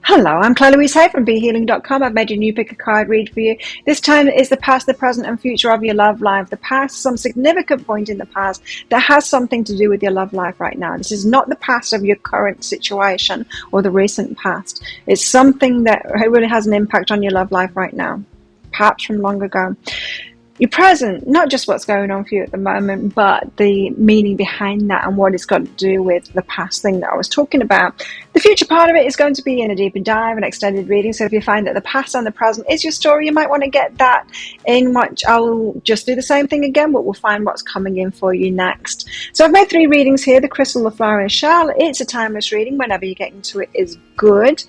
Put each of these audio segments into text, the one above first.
Hello, I'm Claire Louise Hay from BeHealing.com. I've made a new pick a card read for you. This time it is the past, the present and future of your love life. The past, some significant point in the past that has something to do with your love life right now. This is not the past of your current situation or the recent past. It's something that really has an impact on your love life right now, perhaps from long ago. Your present, not just what's going on for you at the moment, but the meaning behind that and what it's got to do with the past thing that I was talking about. The future part of it is going to be in a deeper dive, an extended reading. So if you find that the past and the present is your story, you might want to get that in, which I'll just do the same thing again, but we'll find what's coming in for you next. So I've made 3 readings here, the crystal, the flower, and shell. It's a timeless reading. Whenever you get into it is good.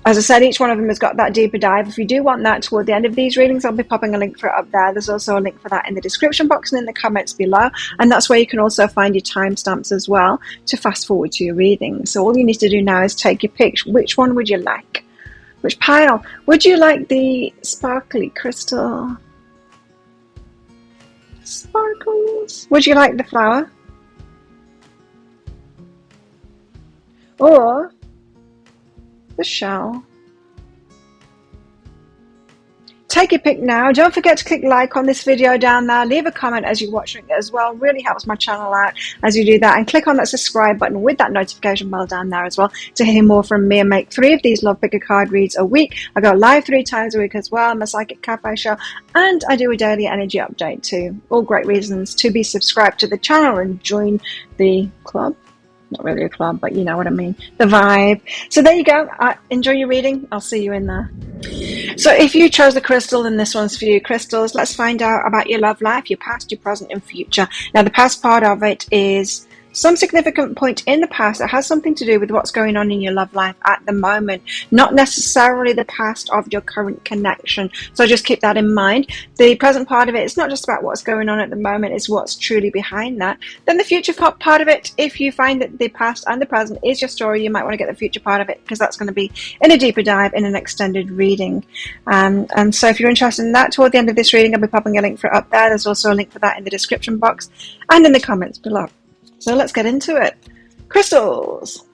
As I said, each one of them has got that deeper dive. If you do want that toward the end of these readings, I'll be popping a link for it up there. There's also a link for that in the description box and in the comments below. And that's where you can also find your timestamps as well to fast forward to your reading. So all you need to do now is take your pick. Which one would you like? Which pile? Would you like the sparkly crystal? Sparkles. Would you like the flower? Or the shell? Take your pick now. Don't forget to click like on this video down there. Leave a comment as you're watching it as well. Really helps my channel out as you do that. And click on that subscribe button with that notification bell down there as well to hear more from me and make 3 of these Love Picker card reads a week. I go live 3 times a week as well. My Psychic Cafe show. And I do a daily energy update too. All great reasons to be subscribed to the channel and join the club. Not really a club, but you know what I mean. The vibe. So there you go. Enjoy your reading. I'll see you in there. So if you chose the crystal, then this one's for you. Crystals, let's find out about your love life, your past, your present, and future. Now, the past part of it is some significant point in the past that has something to do with what's going on in your love life at the moment, not necessarily the past of your current connection. So just keep that in mind. The present part of it is not just about what's going on at the moment, it's what's truly behind that. Then the future part of it, if you find that the past and the present is your story, you might want to get the future part of it because that's going to be in a deeper dive in an extended reading. And so if you're interested in that, toward the end of this reading, I'll be popping a link for it up there. There's also a link for that in the description box and in the comments below. So let's get into it. Crystals.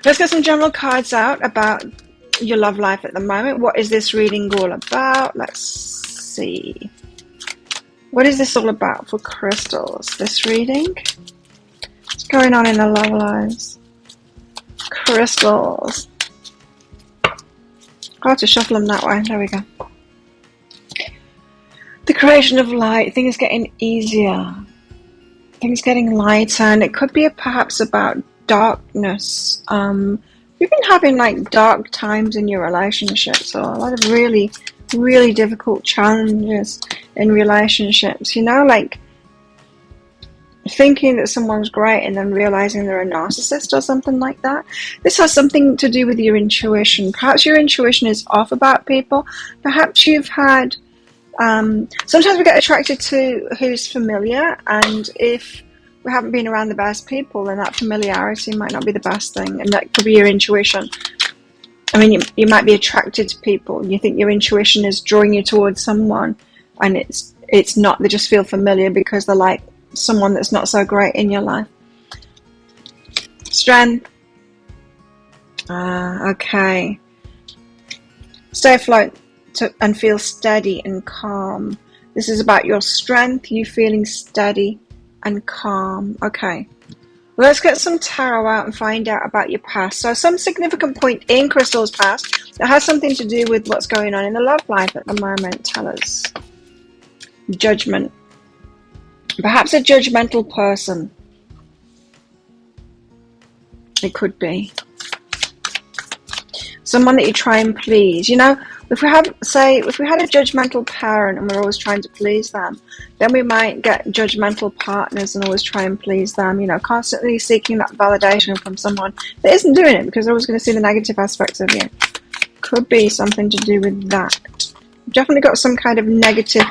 Let's get some general cards out about your love life at the moment. What is this reading all about? Let's see. What is this all about for crystals? This reading? What's going on in the love lives? Crystals. I'll have to shuffle them that way. There we go. The creation of light. Things getting easier. Things getting lighter, and it could be perhaps about darkness. You've been having like dark times in your relationships, or a lot of really, really difficult challenges in relationships. You know, like thinking that someone's great and then realizing they're a narcissist or something like that. This has something to do with your intuition. Perhaps your intuition is off about people. Perhaps you've had sometimes we get attracted to who's familiar, and if we haven't been around the best people, then that familiarity might not be the best thing, and that could be your intuition. I mean, you might be attracted to people, you think your intuition is drawing you towards someone, and it's not. They just feel familiar because they're like someone that's not so great in your life. Strength. Okay. Stay afloat and feel steady and calm. This is about your strength, you feeling steady and calm. Okay, well, let's get some tarot out and find out about your past. So some significant point in Crystal's past that has something to do with what's going on in the love life at the moment. Tell us. Judgment. Perhaps a judgmental person. It could be someone that you try and please. You know, if we had a judgmental parent and we're always trying to please them, then we might get judgmental partners and always try and please them, you know, constantly seeking that validation from someone that isn't doing it because they're always going to see the negative aspects of you. Could be something to do with that. Definitely got some kind of negative.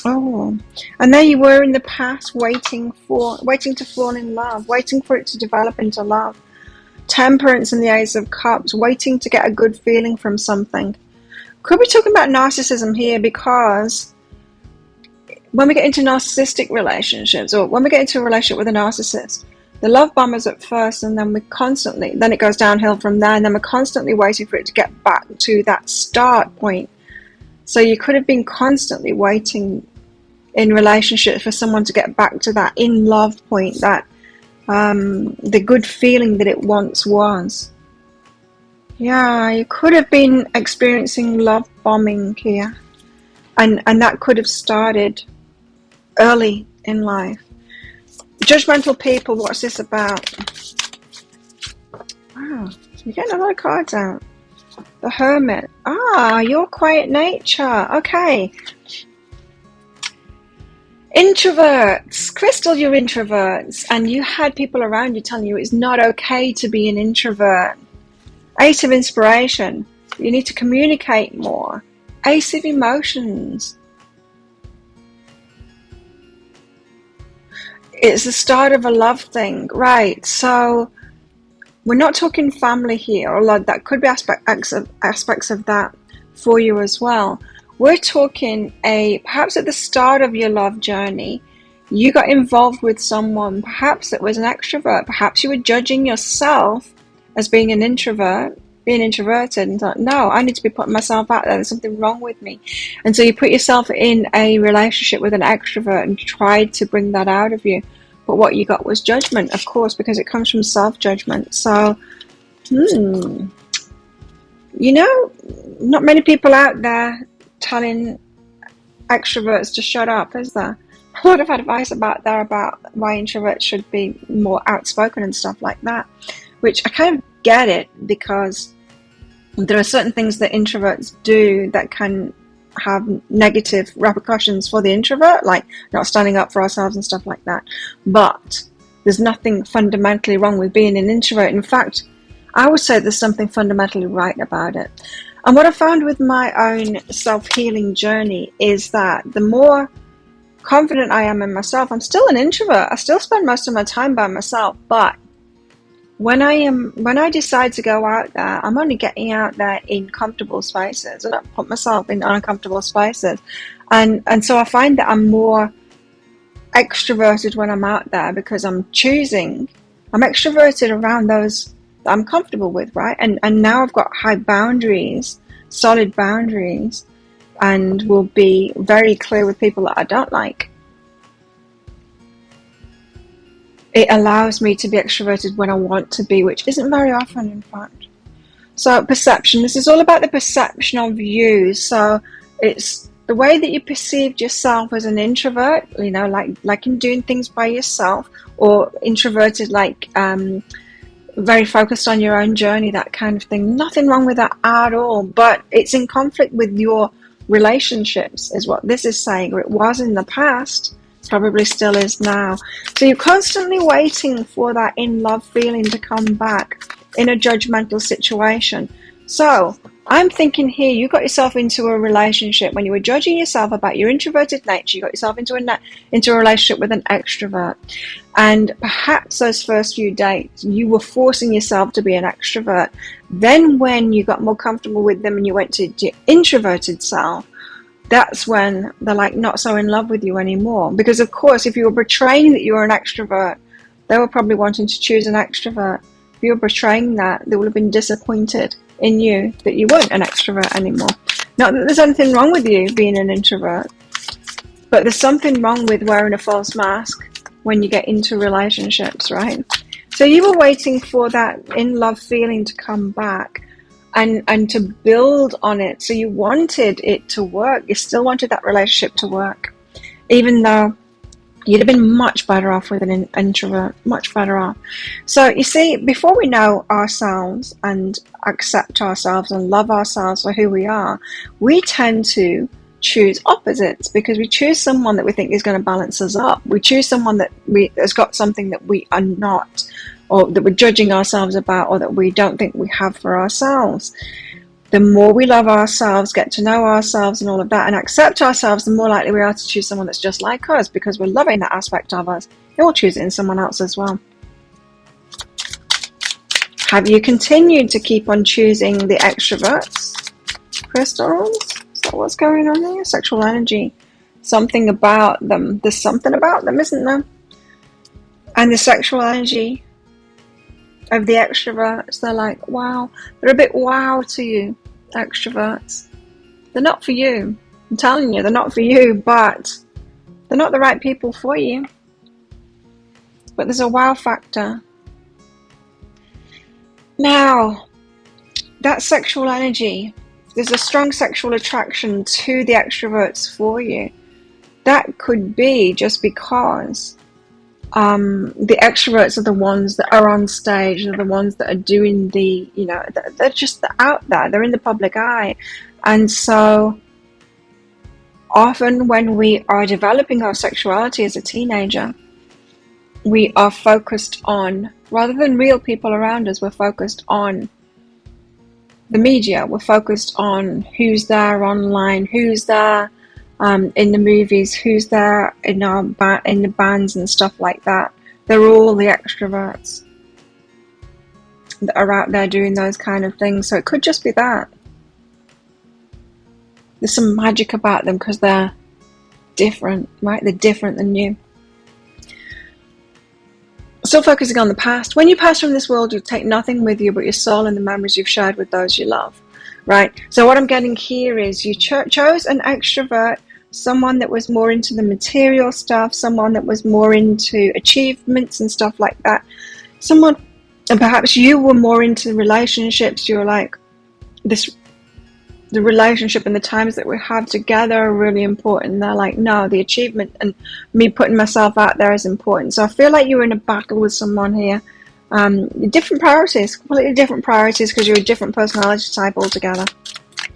Oh, and there you were in the past, waiting to fall in love, waiting for it to develop into love. Temperance and the Ace of Cups, waiting to get a good feeling from something. Could be talking about narcissism here, because when we get into narcissistic relationships, or when we get into a relationship with a narcissist, the love bombers at first, and then then it goes downhill from there, and then we're constantly waiting for it to get back to that start point. So you could have been constantly waiting in relationships for someone to get back to that in love point, that the good feeling that it once was. Yeah, you could have been experiencing love bombing here, and that could have started early in life. Judgmental people, what's this about? Wow, you're getting a lot of cards out. The Hermit. Ah, your quiet nature. Okay. Introverts. Crystal, you're introverts, and you had people around you telling you it's not okay to be an introvert. Ace of Inspiration. You need to communicate more. Ace of Emotions. It's the start of a love thing, right? So we're not talking family here, although that could be aspects of that for you as well. We're talking perhaps at the start of your love journey, you got involved with someone, perhaps that was an extrovert. Perhaps you were judging yourself as being an introvert, being introverted, and thought, no, I need to be putting myself out there. There's something wrong with me. And so you put yourself in a relationship with an extrovert and tried to bring that out of you. But what you got was judgment, of course, because it comes from self-judgment. So, you know, not many people out there telling extroverts to shut up, is there? A lot of advice about why introverts should be more outspoken and stuff like that, which I kind of get it, because there are certain things that introverts do that can have negative repercussions for the introvert, like not standing up for ourselves and stuff like that. But there's nothing fundamentally wrong with being an introvert. In fact, I would say there's something fundamentally right about it. And what I found with my own self-healing journey is that the more confident I am in myself, I'm still an introvert. I still spend most of my time by myself, but when I decide to go out there, I'm only getting out there in comfortable spaces. I don't put myself in uncomfortable spaces. And so I find that I'm more extroverted when I'm out there, because I'm extroverted around those that I'm comfortable with, right? And now I've got high boundaries, solid boundaries, and will be very clear with people that I don't like. It allows me to be extroverted when I want to be, which isn't very often, in fact. So perception. This is all about the perception of you. So it's the way that you perceived yourself as an introvert, you know, like in doing things by yourself, or introverted, like very focused on your own journey, that kind of thing. Nothing wrong with that at all, but it's in conflict with your relationships, is what this is saying, or it was in the past. Probably still is now. So you're constantly waiting for that in-love feeling to come back in a judgmental situation. So I'm thinking here, you got yourself into a relationship when you were judging yourself about your introverted nature. You got yourself into a relationship with an extrovert, and perhaps those first few dates you were forcing yourself to be an extrovert. Then when you got more comfortable with them and you went to your introverted self, that's when they're like not so in love with you anymore. Because of course, if you were betraying that you were an extrovert, they were probably wanting to choose an extrovert. If you were betraying that, they would have been disappointed in you that you weren't an extrovert anymore. Not that there's anything wrong with you being an introvert, but there's something wrong with wearing a false mask when you get into relationships, right? So you were waiting for that in-love feeling to come back, and to build on it. So you wanted it to work. You still wanted that relationship to work, even though you'd have been much better off with an introvert, much better off. So you see, before we know ourselves and accept ourselves and love ourselves for who we are, we tend to choose opposites, because we choose someone that we think is going to balance us up. We choose someone that has got something that we are not, or that we're judging ourselves about, or that we don't think we have for ourselves. The more we love ourselves, get to know ourselves and all of that, and accept ourselves, the more likely we are to choose someone that's just like us, because we're loving that aspect of us. And we'll choose it in someone else as well. Have you continued to keep on choosing the extroverts, crystals? Is that what's going on here? Sexual energy. Something about them. There's something about them, isn't there? And the sexual energy of the extroverts, they're like, wow. They're a bit wow to you, extroverts. They're not for you. I'm telling you, they're not for you, but they're not the right people for you. But there's a wow factor. Now, that sexual energy, there's a strong sexual attraction to the extroverts for you. That could be just because the extroverts are the ones that are on stage, they're the ones that are doing the, they're just out there, they're in the public eye. And so often when we are developing our sexuality as a teenager, we are focused on, rather than real people around us, we're focused on the media, we're focused on who's there online, who's there in the movies, who's there in the bands and stuff like that. They're all the extroverts that are out there doing those kind of things. So it could just be that. There's some magic about them because they're different, right? They're different than you. Still focusing on the past. When you pass from this world, you take nothing with you but your soul and the memories you've shared with those you love, right? So what I'm getting here is you chose an extrovert, someone that was more into the material stuff, someone that was more into achievements and stuff like that. Someone, and perhaps you were more into relationships. You're like, the relationship and the times that we have together are really important. They're like, no, the achievement and me putting myself out there is important. So I feel like you're in a battle with someone here. Different priorities, completely different priorities, because you're a different personality type altogether.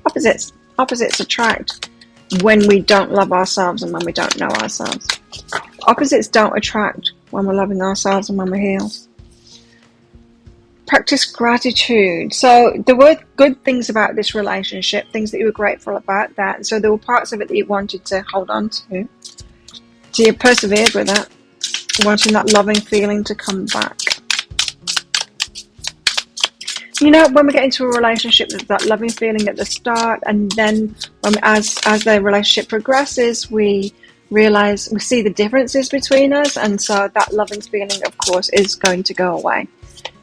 Opposites attract when we don't love ourselves and when we don't know ourselves. Opposites don't attract when we're loving ourselves and when we're healed. Practice gratitude. So there were good things about this relationship, things that you were grateful about that. So there were parts of it that you wanted to hold on to. So you persevered with that, wanting that loving feeling to come back. You know, when we get into a relationship, there's that loving feeling at the start, and then as the relationship progresses, we realize, we see the differences between us, and so that loving feeling, of course, is going to go away.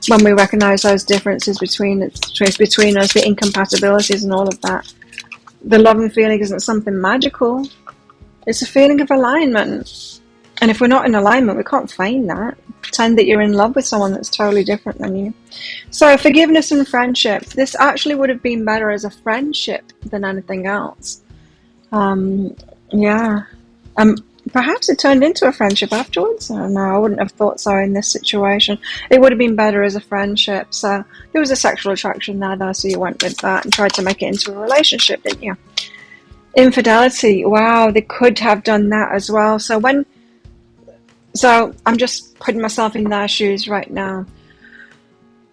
When we recognize those differences between us, the incompatibilities and all of that, the loving feeling isn't something magical. It's a feeling of alignment. And if we're not in alignment, we can't feign that. Pretend that you're in love with someone that's totally different than you. So forgiveness and friendship. This actually would have been better as a friendship than anything else. Perhaps it turned into a friendship afterwards. I don't know, I wouldn't have thought so in this situation. It would have been better as a friendship. So there was a sexual attraction there, though, so you went with that and tried to make it into a relationship, didn't you? Infidelity. Wow, they could have done that as well. So I'm just putting myself in their shoes right now.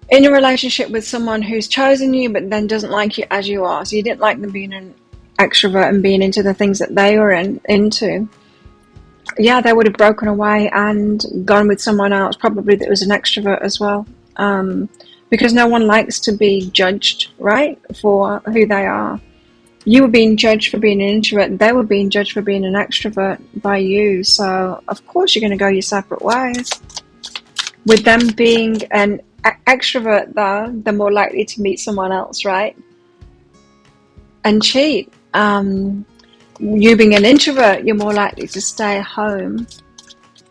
In a relationship with someone who's chosen you but then doesn't like you as you are. So you didn't like them being an extrovert and being into the things that they were into. Yeah, they would have broken away and gone with someone else, probably that was an extrovert as well. Because no one likes to be judged, right, for who they are. You were being judged for being an introvert, they were being judged for being an extrovert by you. So, of course, you're going to go your separate ways. With them being an extrovert, though, they're more likely to meet someone else, right? And cheat. You being an introvert, you're more likely to stay home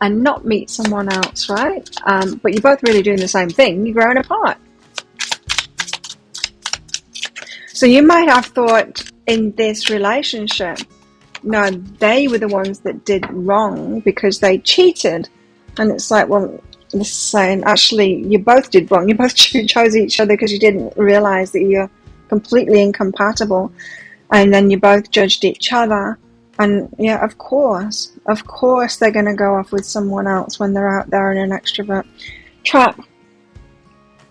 and not meet someone else, right? But you're both really doing the same thing. You're growing apart. So you might have thought in this relationship, no, they were the ones that did wrong because they cheated. And it's like, well, this is saying, actually, you both did wrong. You both chose each other because you didn't realize that you're completely incompatible. And then you both judged each other. And yeah, of course, they're going to go off with someone else when they're out there in an extrovert trap.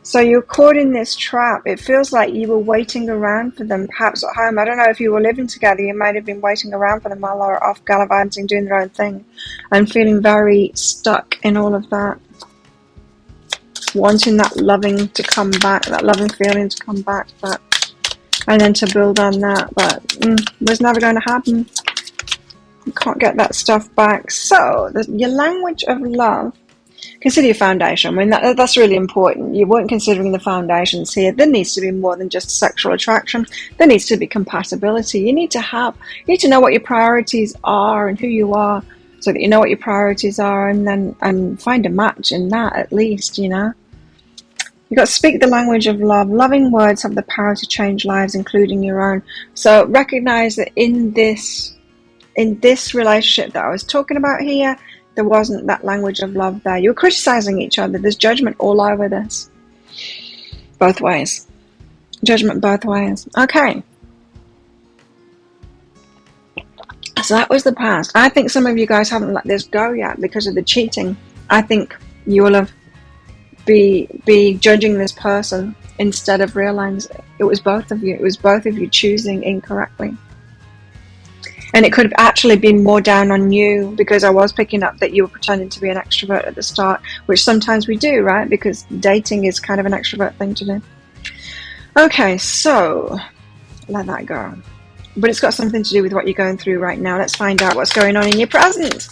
So you're caught in this trap. It feels like you were waiting around for them, perhaps at home. I don't know if you were living together. You might have been waiting around for them while they were off gallivanting, doing their own thing, and feeling very stuck in all of that. Wanting that loving to come back, that loving feeling to come back, and then to build on that, but it was never going to happen. You can't get that stuff back. So your language of love Consider your foundation. I mean, that's really important. You weren't considering the foundations here. There needs to be more than just sexual attraction. There needs to be compatibility. You need to know what your priorities are and who you are, so that you know what your priorities are, and find a match in that, at least, you know. You've got to speak the language of love. Loving words have the power to change lives, including your own. So recognize that in this relationship that I was talking about here, there wasn't that language of love there. You were criticizing each other. There's judgment all over this. Both ways. Judgment both ways. Okay. So that was the past. I think some of you guys haven't let this go yet because of the cheating. I think you will have be judging this person instead of realizing it was both of you. It was both of you choosing incorrectly. And it could have actually been more down on you, because I was picking up that you were pretending to be an extrovert at the start, which sometimes we do, right? Because dating is kind of an extrovert thing to do. Okay, so let that go. But it's got something to do with what you're going through right now. Let's find out what's going on in your present.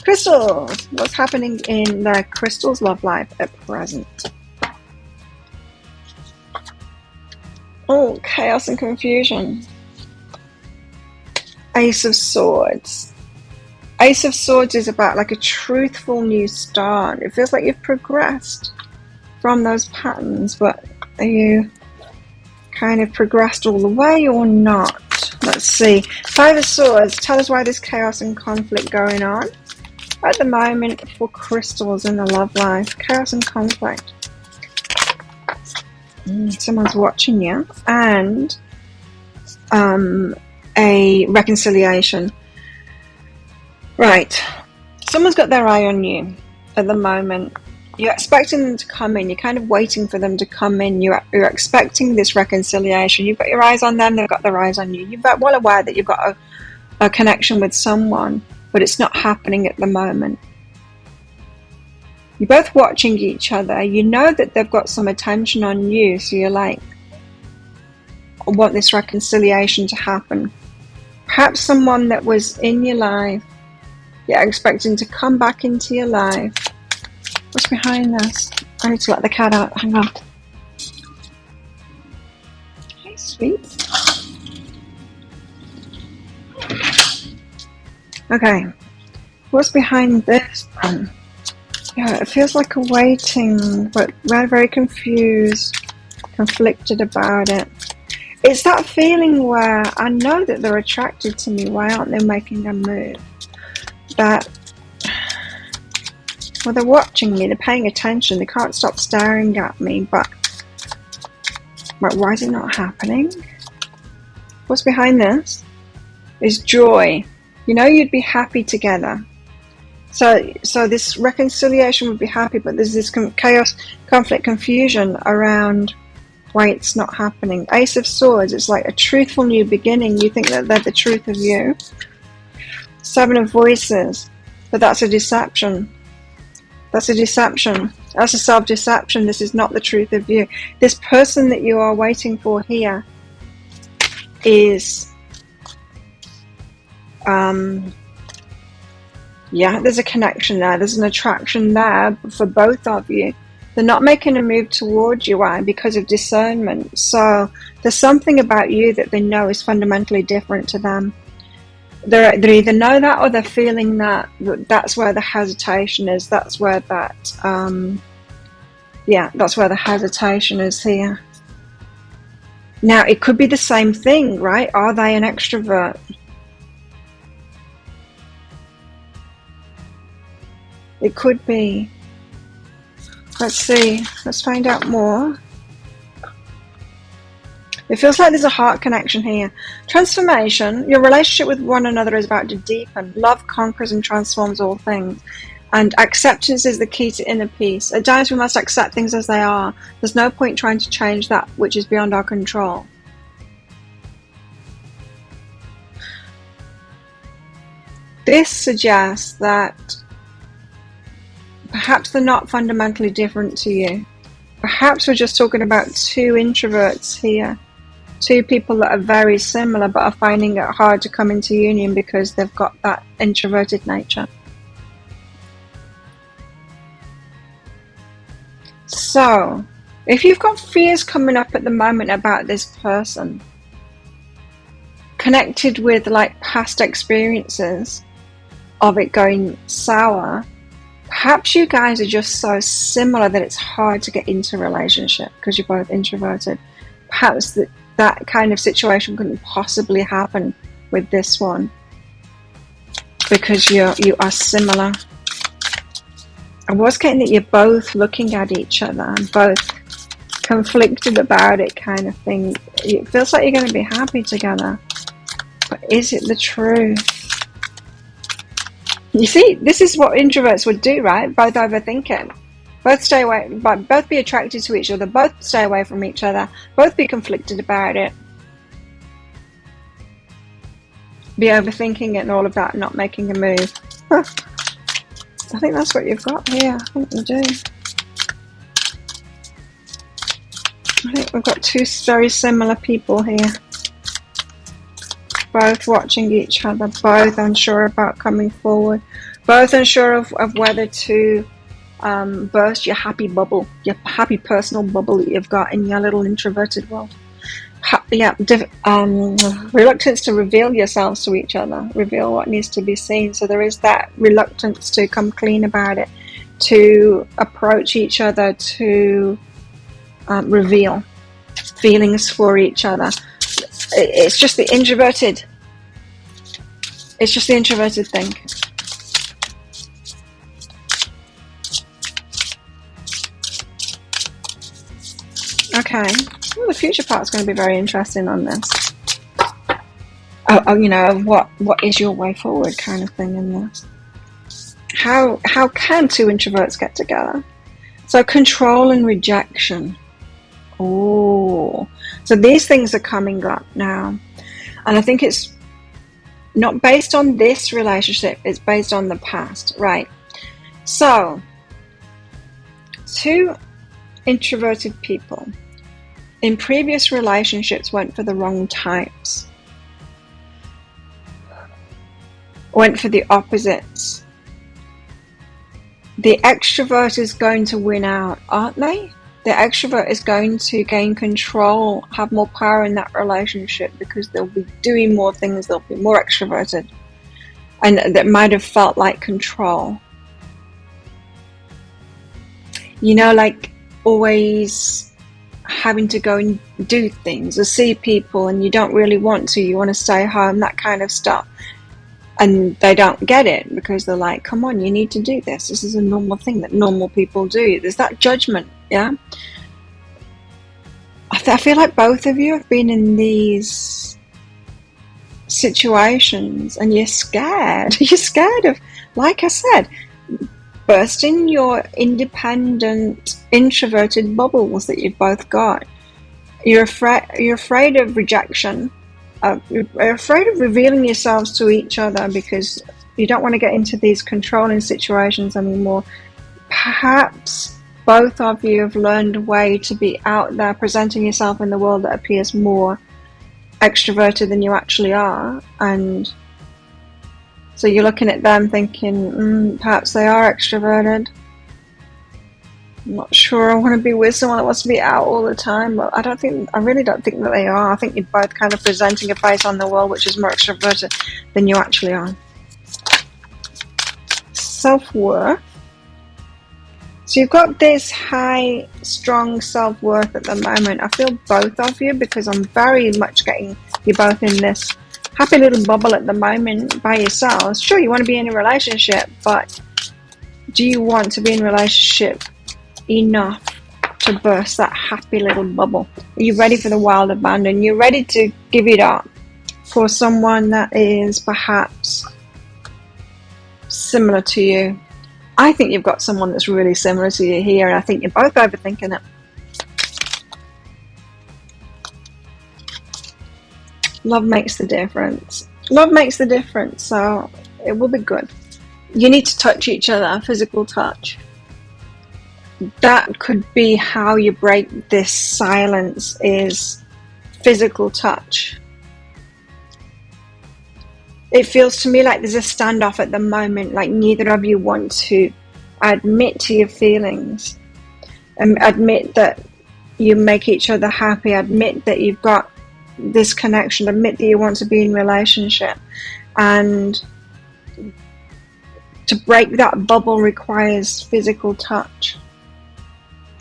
Crystals, what's happening in the crystals' love life at present? Oh, chaos and confusion. Ace of Swords. Ace of Swords is about like a truthful new start. It feels like you've progressed from those patterns, but are you kind of progressed all the way or not? Let's see. Five of Swords. Tell us why there's chaos and conflict going on at the moment for crystals in the love life. Chaos and conflict. Someone's watching you. And a reconciliation. Right. Someone's got their eye on you at the moment. You're expecting them to come in. You're kind of waiting for them to come in. You're expecting this reconciliation. You've got your eyes on them. They've got their eyes on you. You're well aware that you've got a connection with someone, but it's not happening at the moment. You're both watching each other. You know that they've got some attention on you, so you're like, I want this reconciliation to happen. Perhaps someone that was in your life, you're expecting to come back into your life. What's behind this? I need to let the cat out. Hang on. Hey, sweet. Okay. What's behind this one? Yeah, it feels like a waiting, but we're very confused, conflicted about it. It's that feeling where I know that they're attracted to me. Why aren't they making a move? That, well, they're watching me. They're paying attention. They can't stop staring at me. But why is it not happening? What's behind this is joy. You know, you'd be happy together. So this reconciliation would be happy, but there's this chaos, conflict, confusion around why it's not happening. Ace of Swords, it's like a truthful new beginning. You think that they're the truth of you. Seven of Voices, but that's a deception. That's a deception. That's a self-deception. This is not the truth of you. This person that you are waiting for here is, yeah, there's a connection there. There's an attraction there for both of you. They're not making a move towards you. Why? Because of discernment. So there's something about you that they know is fundamentally different to them. They either know that or they're feeling that. That's where the hesitation is. That's where that, that's where the hesitation is here. Now, it could be the same thing, right? Are they an extrovert? It could be. Let's see. Let's find out more. It feels like there's a heart connection here. Transformation. Your relationship with one another is about to deepen. Love conquers and transforms all things. And acceptance is the key to inner peace. At times we must accept things as they are. There's no point trying to change that which is beyond our control. This suggests that perhaps they're not fundamentally different to you. Perhaps we're just talking about two introverts here. Two people that are very similar but are finding it hard to come into union because they've got that introverted nature. So, if you've got fears coming up at the moment about this person, connected with like past experiences of it going sour, perhaps you guys are just so similar that it's hard to get into a relationship because you're both introverted. Perhaps that kind of situation couldn't possibly happen with this one because you are similar. I was getting that you're both looking at each other and both conflicted about it, kind of thing. It feels like you're going to be happy together, but is it the truth? You see, this is what introverts would do, right? Both overthink it. Both stay away, but both be attracted to each other, both stay away from each other, both be conflicted about it. Be overthinking it and all of that, not making a move. I think that's what you've got here. I think you do. I think we've got two very similar people here. Both watching each other, both unsure about coming forward, both unsure of whether to burst your happy bubble, your happy personal bubble that you've got in your little introverted world. Reluctance to reveal yourselves to each other, reveal what needs to be seen. So there is that reluctance to come clean about it, to approach each other, to reveal feelings for each other. It's just the introverted. It's just the introverted thing. Okay. Well, the future part's going to be very interesting on this. You know, what is your way forward kind of thing in this. How can two introverts get together? So control and rejection. Oh, so these things are coming up now. And I think it's not based on this relationship, it's based on the past, right? So, two introverted people in previous relationships went for the wrong types. Went for the opposites. The extrovert is going to win out, aren't they? The extrovert is going to gain control, have more power in that relationship because they'll be doing more things, they'll be more extroverted. And that might have felt like control. You know, like always having to go and do things or see people and you don't really want to, you want to stay home, that kind of stuff. And they don't get it because they're like, come on, you need to do this. This is a normal thing that normal people do. There's that judgment, yeah? I feel like both of you have been in these situations and you're scared. You're scared of, like I said, bursting your independent, introverted bubbles that you've both got. You're afraid of rejection. You're afraid of revealing yourselves to each other because you don't want to get into these controlling situations anymore. Perhaps both of you have learned a way to be out there presenting yourself in the world that appears more extroverted than you actually are, and so you're looking at them thinking, perhaps they are extroverted. I'm not sure I want to be with someone that wants to be out all the time, but I really don't think that they are. I think you're both kind of presenting a face on the world which is more extroverted than you actually are. Self-worth. So you've got this high, strong self-worth at the moment. I feel both of you because I'm very much getting you both in this happy little bubble at the moment by yourselves. Sure, you want to be in a relationship, but do you want to be in a relationship enough to burst that happy little bubble? Are you ready for the wild abandon? You're ready to give it up for someone that is perhaps similar to you. I think you've got someone that's really similar to you here, and I think you're both overthinking it. Love makes the difference. Love makes the difference, so it will be good. You need to touch each other, physical touch. That could be how you break this silence, is physical touch. It feels to me like there's a standoff at the moment, like neither of you want to admit to your feelings. Admit that you make each other happy. Admit that you've got this connection. Admit that you want to be in relationship. And to break that bubble requires physical touch.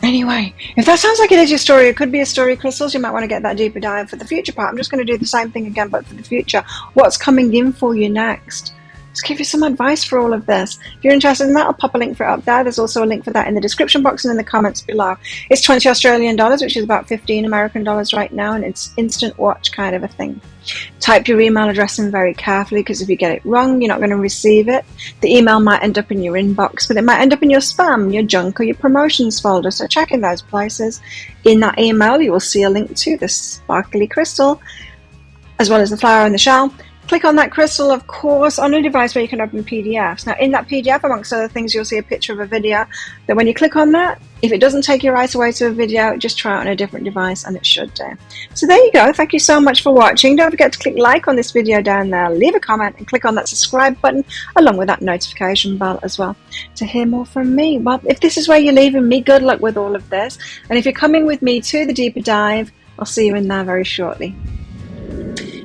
Anyway, if that sounds like it is your story, it could be a story, crystals. You might want to get that deeper dive for the future part. I'm just going to do the same thing again, but for the future. What's coming in for you next? Just give you some advice for all of this. If you're interested in that, I'll pop a link for it up there. There's also a link for that in the description box and in the comments below. It's 20 Australian dollars, which is about 15 American dollars right now, and it's instant watch kind of a thing. Type your email address in very carefully, because if you get it wrong, you're not going to receive it. The email might end up in your inbox, but it might end up in your spam, your junk, or your promotions folder. So check in those places. In that email, you will see a link to the sparkly crystal, as well as the flower and the shell. Click on that crystal, of course, on a device where you can open PDFs. Now, in that PDF, amongst other things, you'll see a picture of a video that when you click on that, if it doesn't take your eyes away to a video, just try it on a different device and it should do. So there you go. Thank you so much for watching. Don't forget to click like on this video down there, leave a comment, and click on that subscribe button along with that notification bell as well to hear more from me. Well, if this is where you're leaving me, good luck with all of this. And if you're coming with me to the deeper dive, I'll see you in there very shortly.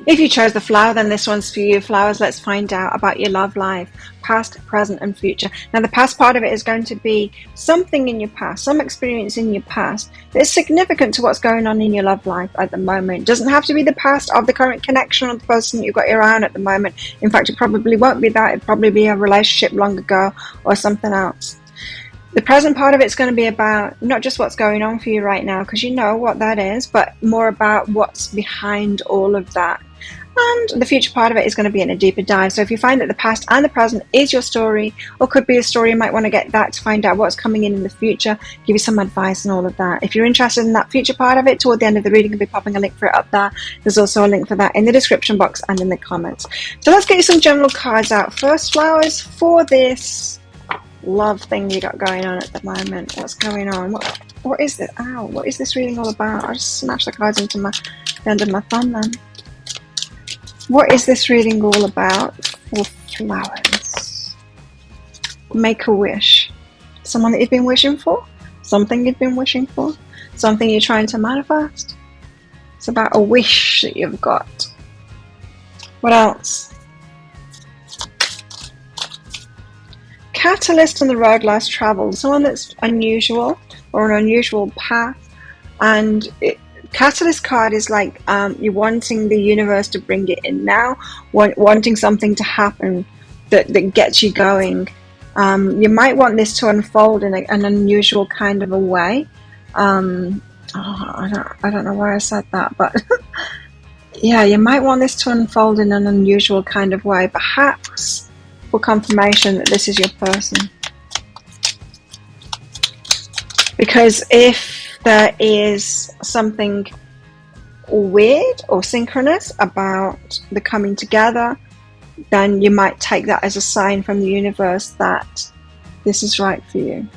If you chose the flower, then this one's for you. Flowers, let's find out about your love life, past, present, and future. Now, the past part of it is going to be something in your past, some experience in your past that is significant to what's going on in your love life at the moment. It doesn't have to be the past of the current connection or the person that you've got your eye on at the moment. In fact, it probably won't be that. It'll probably be a relationship long ago or something else. The present part of it's going to be about not just what's going on for you right now, because you know what that is, but more about what's behind all of that. And the future part of it is going to be in a deeper dive. So if you find that the past and the present is your story, or could be a story, you might want to get that to find out what's coming in the future, give you some advice and all of that. If you're interested in that future part of it, toward the end of the reading, I'll be popping a link for it up there. There's also a link for that in the description box and in the comments. So let's get you some general cards out. First, flowers, for this love thing you got going on at the moment. What's going on? What is it? Ow, what is this reading all about? I just smashed the cards into the end of my thumb then. What is this reading all about for flowers? Make a wish. Someone that you've been wishing for? Something you've been wishing for? Something you're trying to manifest? It's about a wish that you've got. What else? Catalyst on the road less traveled. Someone that's unusual or an unusual path. And Catalyst card is like you're wanting the universe to bring it in now, wanting something to happen that gets you going. You might want this to unfold in an unusual kind of a way. I don't know why I said that, but yeah, you might want this to unfold in an unusual kind of way, perhaps for confirmation that this is your person. Because if there is something weird or synchronous about the coming together, then you might take that as a sign from the universe that this is right for you.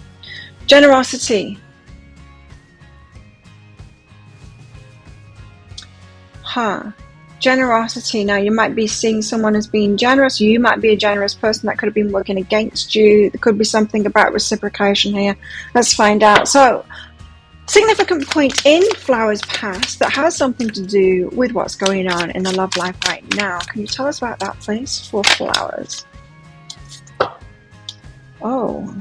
Generosity. Generosity. Now, you might be seeing someone as being generous. You might be a generous person that could have been working against you. There could be something about reciprocation here. Let's find out. So, significant point in flowers past that has something to do with what's going on in the love life right now. Can you tell us about that, please, for flowers? Oh.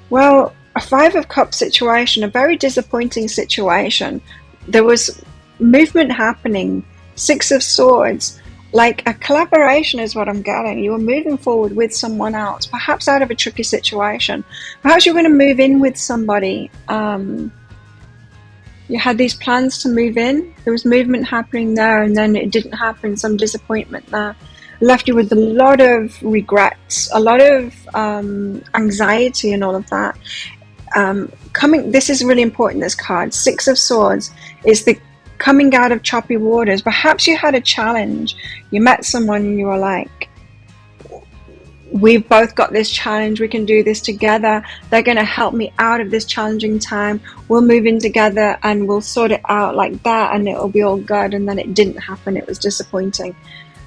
Well, a Five of Cups situation, a very disappointing situation. There was movement happening. Six of Swords, like a collaboration is what I'm getting. You were moving forward with someone else, perhaps out of a tricky situation. Perhaps you're going to move in with somebody. You had these plans to move in. There was movement happening there, and then it didn't happen. Some disappointment there. Left you with a lot of regrets, a lot of anxiety and all of that. This is really important, this card. Six of Swords is the coming out of choppy waters. Perhaps you had a challenge. You met someone and you were like, we've both got this challenge, we can do this together. They're going to help me out of this challenging time. We'll move in together and we'll sort it out like that and it'll be all good. And then it didn't happen. It was disappointing.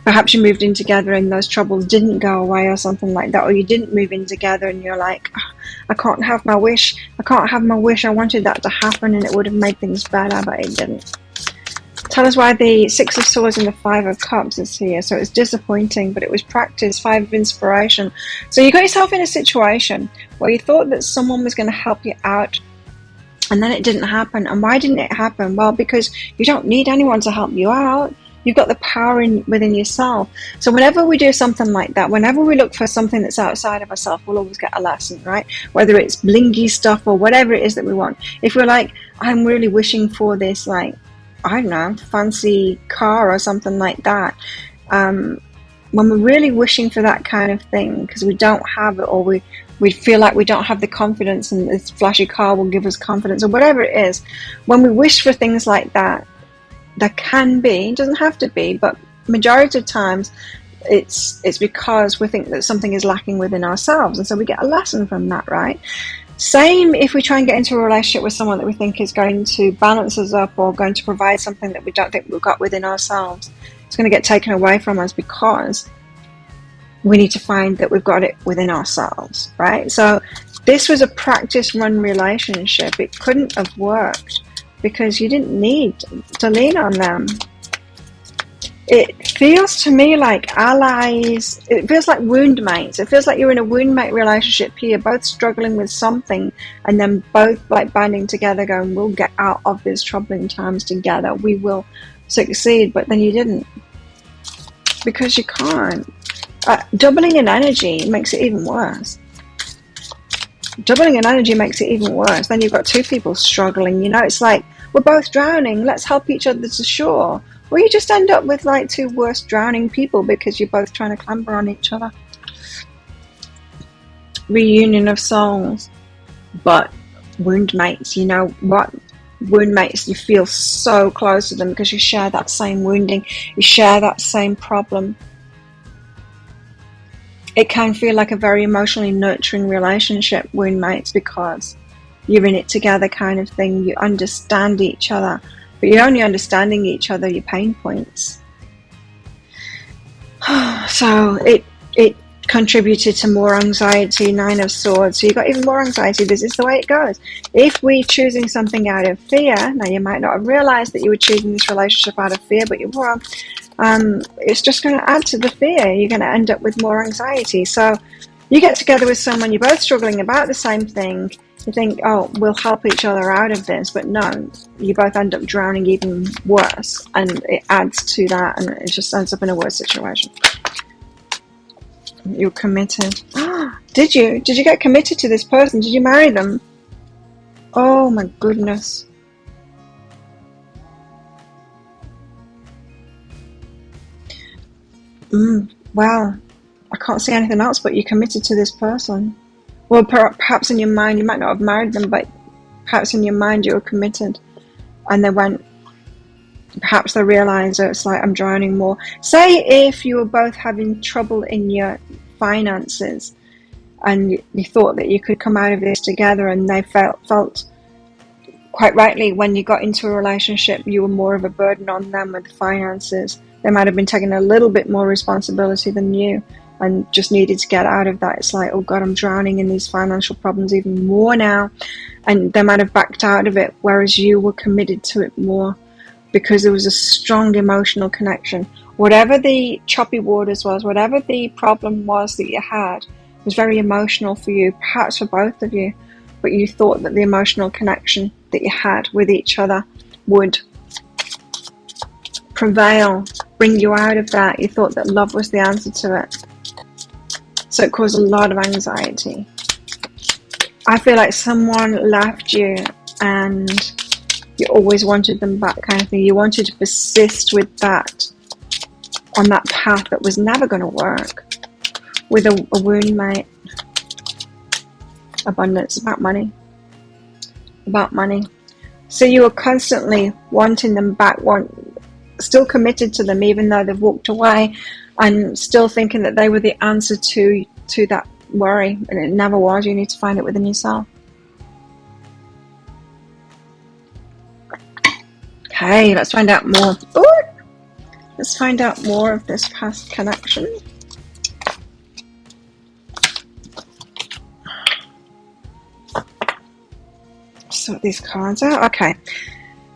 Perhaps you moved in together and those troubles didn't go away or something like that, or you didn't move in together and you're like, "Oh, I can't have my wish. I can't have my wish. I wanted that to happen and it would have made things better, but it didn't." Tell us why the Six of Swords and the Five of Cups is here. So it's disappointing, but it was practice. Five of Inspiration. So you got yourself in a situation where you thought that someone was going to help you out, and then it didn't happen. And why didn't it happen? Well, because you don't need anyone to help you out. You've got the power within yourself. So whenever we do something like that, whenever we look for something that's outside of ourselves, we'll always get a lesson, right? Whether it's blingy stuff or whatever it is that we want. If we're like, I'm really wishing for this, like, I don't know, fancy car or something like that. When we're really wishing for that kind of thing because we don't have it, or we feel like we don't have the confidence and this flashy car will give us confidence or whatever it is, when we wish for things like that, there can be, it doesn't have to be, but majority of times it's because we think that something is lacking within ourselves, and so we get a lesson from that, right? Same if we try and get into a relationship with someone that we think is going to balance us up or going to provide something that we don't think we've got within ourselves. It's going to get taken away from us because we need to find that we've got it within ourselves, right? So this was a practice run relationship. It couldn't have worked because you didn't need to lean on them. It feels to me like allies. It feels like wound mates. It feels like you're in a wound mate relationship here, both struggling with something and then both like banding together going, we'll get out of these troubling times together. We will succeed. But then you didn't, because you can't. Doubling in energy makes it even worse. Doubling in energy makes it even worse. Then you've got two people struggling. You know, it's like, we're both drowning. Let's help each other to shore. Or you just end up with like two worse drowning people because you're both trying to clamber on each other. Reunion of souls. But wound mates, you know what? Wound mates, you feel so close to them because you share that same wounding. You share that same problem. It can feel like a very emotionally nurturing relationship, wound mates, because you're in it together kind of thing. You understand each other. But you're only understanding each other, your pain points. So it contributed to more anxiety, Nine of Swords. So you got even more anxiety. This is the way it goes. If we're choosing something out of fear, now you might not have realized that you were choosing this relationship out of fear, but you were. It's just going to add to the fear. You're going to end up with more anxiety. So you get together with someone, you're both struggling about the same thing. You think, oh, we'll help each other out of this, but no, you both end up drowning even worse, and it adds to that, and it just ends up in a worse situation. You're committed. Did you get committed to this person? Did you marry them? Oh my goodness. Wow, I can't see anything else, but you're committed to this person. Well, perhaps in your mind, you might not have married them, but perhaps in your mind you were committed. And they went, perhaps they realised that it's like, I'm drowning more. Say if you were both having trouble in your finances and you thought that you could come out of this together, and they felt quite rightly when you got into a relationship, you were more of a burden on them with the finances. They might have been taking a little bit more responsibility than you, and just needed to get out of that. It's like, oh God, I'm drowning in these financial problems even more now. And they might have backed out of it, whereas you were committed to it more because there was a strong emotional connection. Whatever the choppy waters was, whatever the problem was that you had, was very emotional for you, perhaps for both of you. But you thought that the emotional connection that you had with each other would prevail, bring you out of that. You thought that love was the answer to it. So it caused a lot of anxiety. I feel like someone left you and you always wanted them back kind of thing. You wanted to persist with that, on that path that was never going to work. With a wound mate. Abundance, about money. About money. So you were constantly wanting them back, still committed to them even though they've walked away, and still thinking that they were the answer to that worry, and it never was. You need to find it within yourself. Okay, let's find out more. Ooh, Let's find out more of this past connection. Sort these cards out. Okay.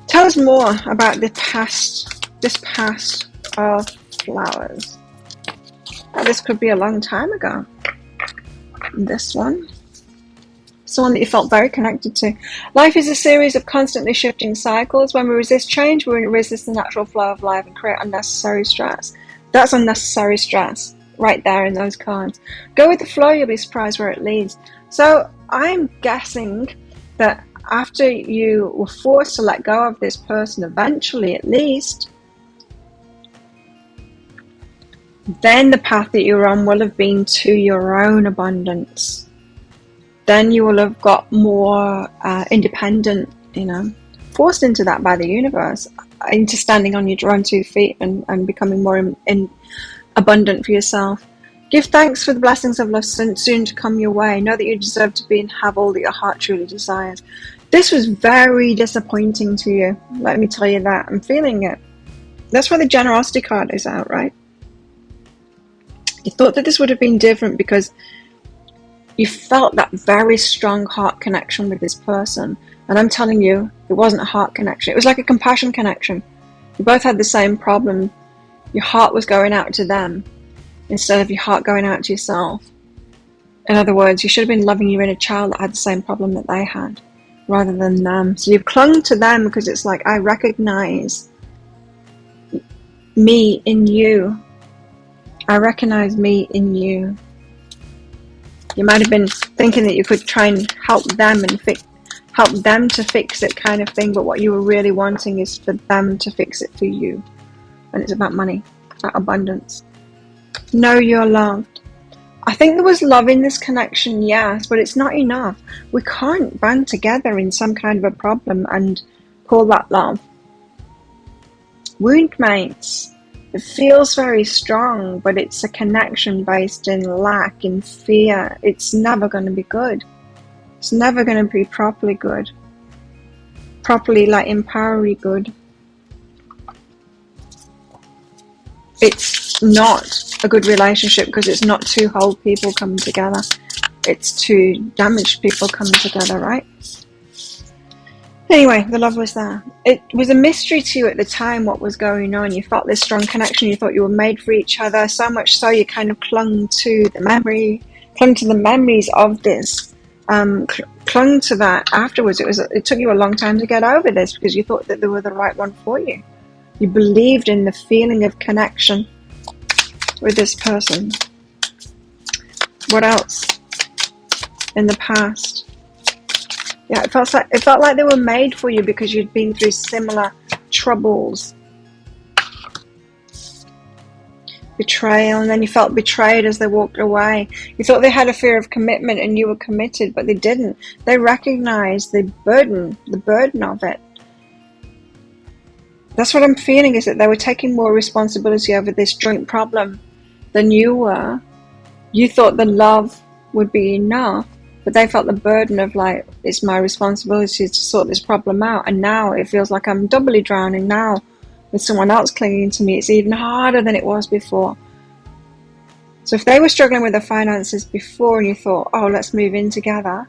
Tell us more about this past of flowers. Oh, this could be a long time ago. This one. Someone that you felt very connected to. Life is a series of constantly shifting cycles. When we resist change, we resist the natural flow of life and create unnecessary stress. That's unnecessary stress right there in those cards. Go with the flow, you'll be surprised where it leads. So I'm guessing that after you were forced to let go of this person, eventually at least, then the path that you're on will have been to your own abundance. Then you will have got more independent, forced into that by the universe, into standing on your own 2 feet and becoming more abundant for yourself. Give thanks for the blessings of love soon to come your way. Know that you deserve to be and have all that your heart truly desires. This was very disappointing to you. Let me tell you that. I'm feeling it. That's why the generosity card is out, right? You thought that this would have been different because you felt that very strong heart connection with this person. And I'm telling you, it wasn't a heart connection. It was like a compassion connection. You both had the same problem. Your heart was going out to them instead of your heart going out to yourself. In other words, you should have been loving your inner child that had the same problem that they had, rather than them. So you've clung to them because it's like, I recognize me in you. I recognize me in you. You might have been thinking that you could try and help them and help them to fix it kind of thing, but what you were really wanting is for them to fix it for you. And it's about money, it's about abundance. Know you're loved. I think there was love in this connection, yes, but it's not enough. We can't band together in some kind of a problem and call that love. Wound mates. It feels very strong, but it's a connection based in lack, in fear. It's never going to be good. It's never going to be properly good. Properly, like, empowery good. It's not a good relationship because it's not two whole people coming together. It's two damaged people coming together, right? Anyway, the love was there. It was a mystery to you at the time what was going on. You felt this strong connection. You thought you were made for each other. So much so you kind of clung to the memories of this. Clung to that afterwards. It took you a long time to get over this because you thought that they were the right one for you. You believed in the feeling of connection with this person. What else? In the past. Yeah, it felt like they were made for you because you'd been through similar troubles. Betrayal, and then you felt betrayed as they walked away. You thought they had a fear of commitment and you were committed, but they didn't. They recognized the burden of it. That's what I'm feeling, is that they were taking more responsibility over this joint problem than you were. You thought the love would be enough, but they felt the burden of, like, it's my responsibility to sort this problem out. And now it feels like I'm doubly drowning now with someone else clinging to me. It's even harder than it was before. So if they were struggling with their finances before and you thought, oh, let's move in together,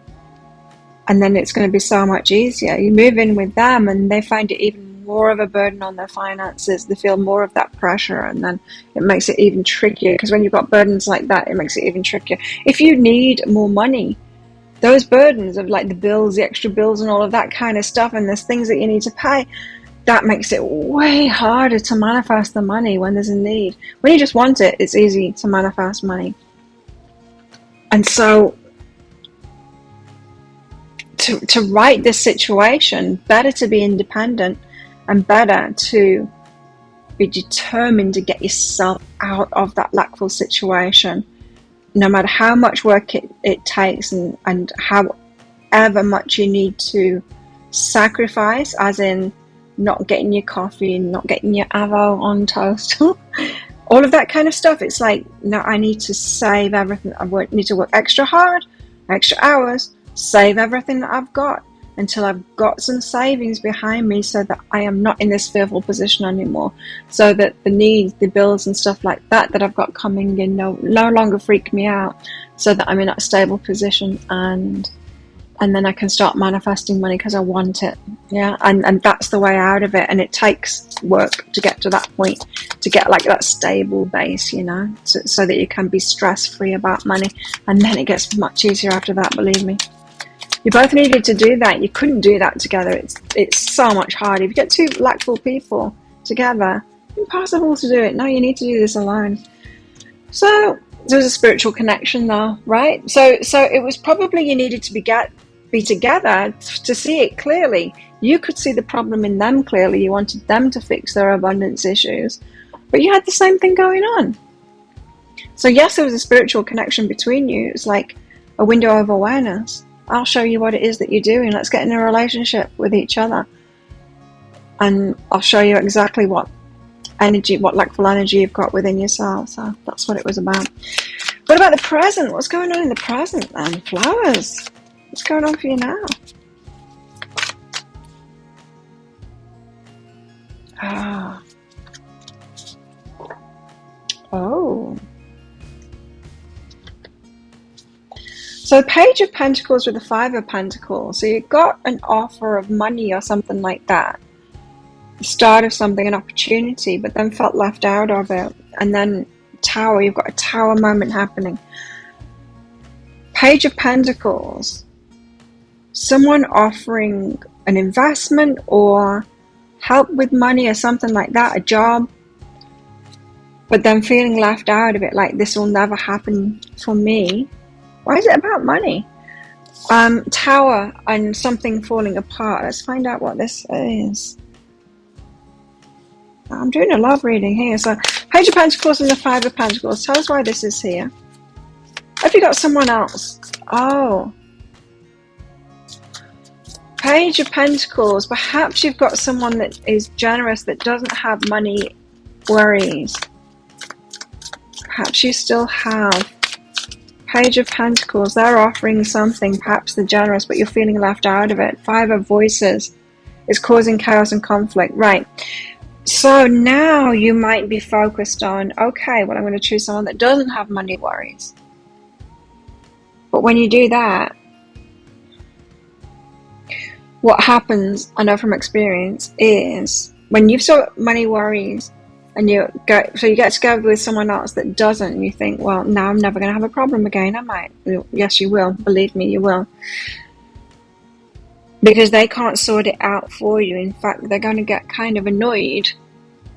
and then it's going to be so much easier. You move in with them and they find it even more of a burden on their finances. They feel more of that pressure, and then it makes it even trickier, because when you've got burdens like that, it makes it even trickier. If you need more money, those burdens of, like, the bills, the extra bills and all of that kind of stuff, and there's things that you need to pay, that makes it way harder to manifest the money when there's a need. When you just want it, it's easy to manifest money. And so to right this situation, better to be independent and better to be determined to get yourself out of that lackful situation, no matter how much work it takes, and however much you need to sacrifice, as in not getting your coffee and not getting your avo on toast, all of that kind of stuff. It's like, no, I need to save everything. Need to work extra hard, extra hours, save everything that I've got, until I've got some savings behind me, so that I am not in this fearful position anymore, so that the needs, the bills and stuff like that I've got coming in no longer freak me out, so that I'm in that stable position, and then I can start manifesting money because I want it. Yeah, and that's the way out of it. And it takes work to get to that point, to get like that stable base, you know, so that you can be stress-free about money. And then it gets much easier after that, believe me. You both needed to do that. You couldn't do that together. It's so much harder. If you get two lackful people together, impossible to do it. No, you need to do this alone. So there's a spiritual connection there, right? So it was probably you needed to be together to see it clearly. You could see the problem in them clearly. You wanted them to fix their abundance issues, but you had the same thing going on. So yes, there was a spiritual connection between you. It's like a window of awareness. I'll show you what it is that you're doing. Let's get in a relationship with each other, and I'll show you exactly what lackful energy you've got within yourself. So that's what it was about. What about the present? What's going on in the present then? Flowers. What's going on for you now? Oh. So Page of Pentacles with the Five of Pentacles. So you got an offer of money or something like that. The start of something, an opportunity, but then felt left out of it. And then Tower, you've got a Tower moment happening. Page of Pentacles. Someone offering an investment or help with money or something like that, a job, but then feeling left out of it, like this will never happen for me. Why is it about money? Tower and something falling apart. Let's find out what this is. I'm doing a love reading here. So Page of Pentacles and the Five of Pentacles. Tell us why this is here. Have you got someone else? Oh. Page of Pentacles. Perhaps you've got someone that is generous, that doesn't have money worries. Perhaps you still have. Page of Pentacles. They're offering something. Perhaps they're generous, but you're feeling left out of it. Five of Voices. It's causing chaos and conflict. Right. So now you might be focused on, okay, well, I'm going to choose someone that doesn't have money worries. But when you do that, what happens, I know from experience, is when you've got money worries and you get together with someone else that doesn't, and you think, well, now I'm never going to have a problem again, am I? Yes, you will. Believe me, you will. Because they can't sort it out for you. In fact, they're going to get kind of annoyed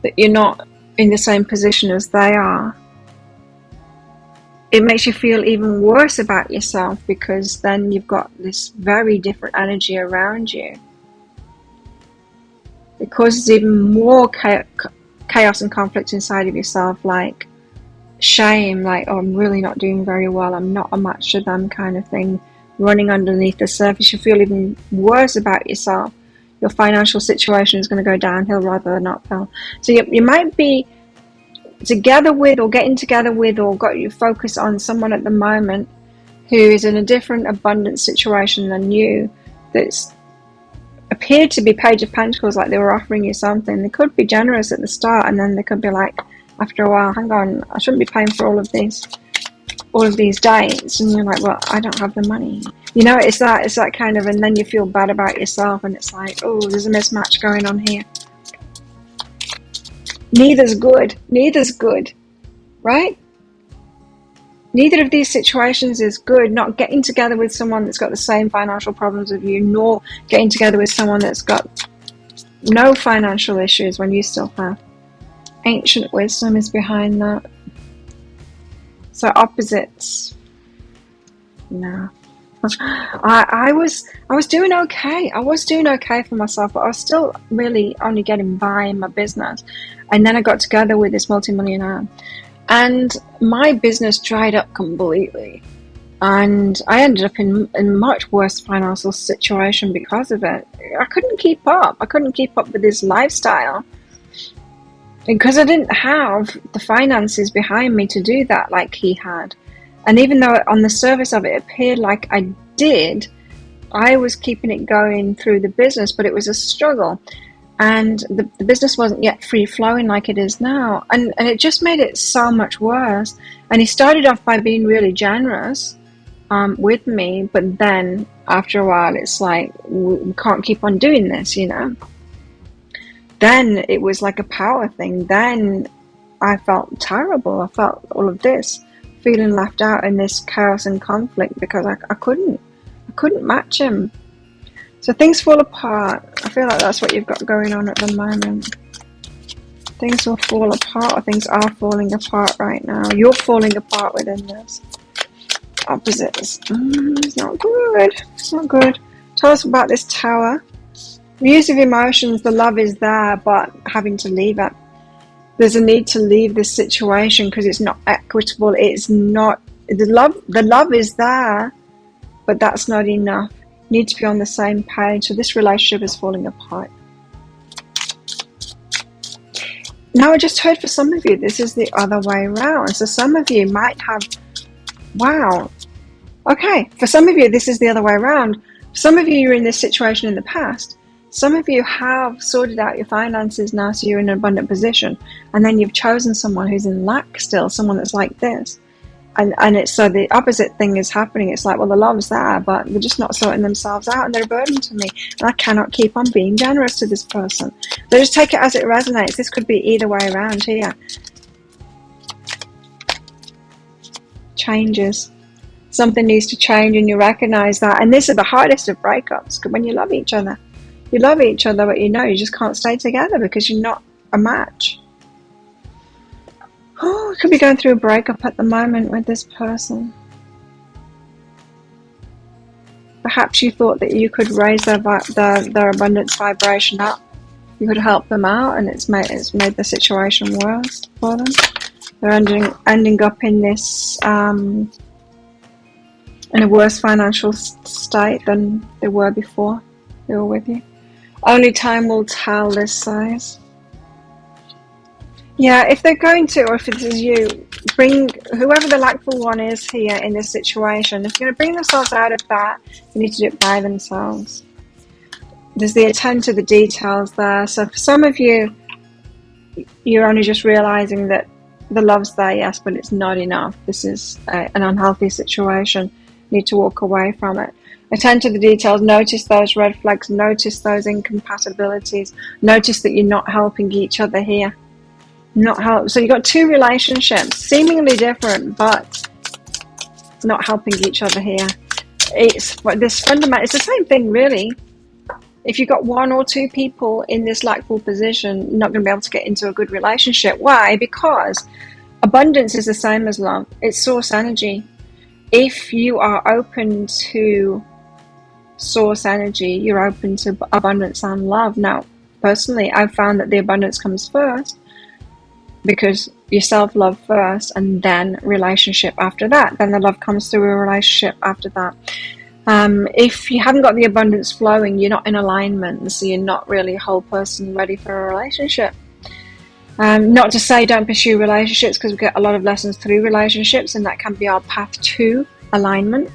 that you're not in the same position as they are. It makes you feel even worse about yourself, because then you've got this very different energy around you. It causes even more chaos and conflict inside of yourself, like shame, like, oh, I'm really not doing very well, I'm not a match to them kind of thing, running underneath the surface. You feel even worse about yourself. Your financial situation is going to go downhill rather than uphill. So you might be together with, or getting together with, or got your focus on someone at the moment who is in a different abundant situation than you, that's appeared to be Page of Pentacles, like they were offering you something. They could be generous at the start, and then they could be like, after a while, hang on, I shouldn't be paying for all of these dates. And you're like, well, I don't have the money. You know, it's that kind of, and then you feel bad about yourself, and it's like, oh, there's a mismatch going on here. Neither's good, right? Neither of these situations is good. Not getting together with someone that's got the same financial problems as you, nor getting together with someone that's got no financial issues when you still have. Ancient wisdom is behind that. So opposites. No. I was doing okay. I was doing okay for myself, but I was still really only getting by in my business. And then I got together with this multimillionaire, and my business dried up completely. And I ended up in a much worse financial situation because of it. I couldn't keep up. I couldn't keep up with his lifestyle, because I didn't have the finances behind me to do that like he had. And even though on the surface of it appeared like I did, I was keeping it going through the business, but it was a struggle. And the business wasn't yet free-flowing like it is now. And it just made it so much worse. And he started off by being really generous with me, but then after a while, it's like, we can't keep on doing this, you know. Then it was like a power thing. Then I felt terrible. I felt all of this, feeling left out in this chaos and conflict because I couldn't match him. So things fall apart. I feel like that's what you've got going on at the moment. Things will fall apart, or things are falling apart right now. You're falling apart within this. Opposites. It's not good. It's not good. Tell us about this Tower. Use of emotions. The love is there, but having to leave it. There's a need to leave this situation because it's not equitable. It's not the love is there, but that's not enough. You need to be on the same page. So this relationship is falling apart. Now I just heard for some of you, this is the other way around. So some of you might have, wow. Okay, for some of you, this is the other way around. Some of you, you're in this situation in the past. Some of you have sorted out your finances now, so you're in an abundant position. And then you've chosen someone who's in lack still, someone that's like this. And it's so the opposite thing is happening. It's like, well, the love's there, but they're just not sorting themselves out, and they're a burden to me. And I cannot keep on being generous to this person. So just take it as it resonates. This could be either way around here. Changes. Something needs to change, and you recognize that. And this is the hardest of breakups, when you love each other. You love each other, but you know you just can't stay together because you're not a match. Oh, I could be going through a breakup at the moment with this person. Perhaps you thought that you could raise their abundance vibration up. You could help them out, and it's made the situation worse for them. They're ending up in this in a worse financial state than they were before they were with you. Only time will tell this size. Yeah, if they're going to, or if it is you, bring whoever the lackful one is here in this situation. If you're going to bring themselves out of that, they need to do it by themselves. There's the attend to the details there. So for some of you, you're only just realizing that the love's there, yes, but it's not enough. This is an unhealthy situation. You need to walk away from it. Attend to the details. Notice those red flags. Notice those incompatibilities. Notice that you're not helping each other here. So you've got two relationships, seemingly different, but not helping each other here. It's this fundamental. It's the same thing, really. If you've got one or two people in this lackful position, you're not going to be able to get into a good relationship. Why? Because abundance is the same as love. It's source energy. If you are open to source energy, you're open to abundance and love. Now, personally, I've found that the abundance comes first, because you self-love first and then relationship after that. Then the love comes through a relationship after that. If you haven't got the abundance flowing, you're not in alignment, so you're not really a whole person ready for a relationship. Not to say don't pursue relationships, because we get a lot of lessons through relationships, and that can be our path to alignment.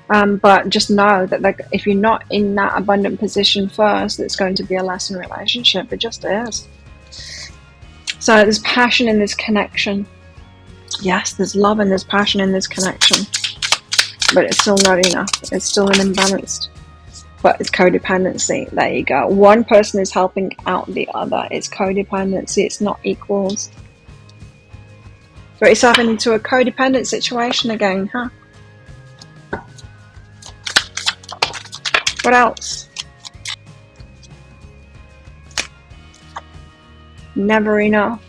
But just know that if you're not in that abundant position first, it's going to be a lesson relationship. It just is. So there's passion in this connection. Yes, there's love and there's passion in this connection. But it's still not enough. It's still an imbalance. But it's codependency. There you go. One person is helping out the other. It's codependency. It's not equals. Got yourself into a codependent situation again, huh? What else? Never enough.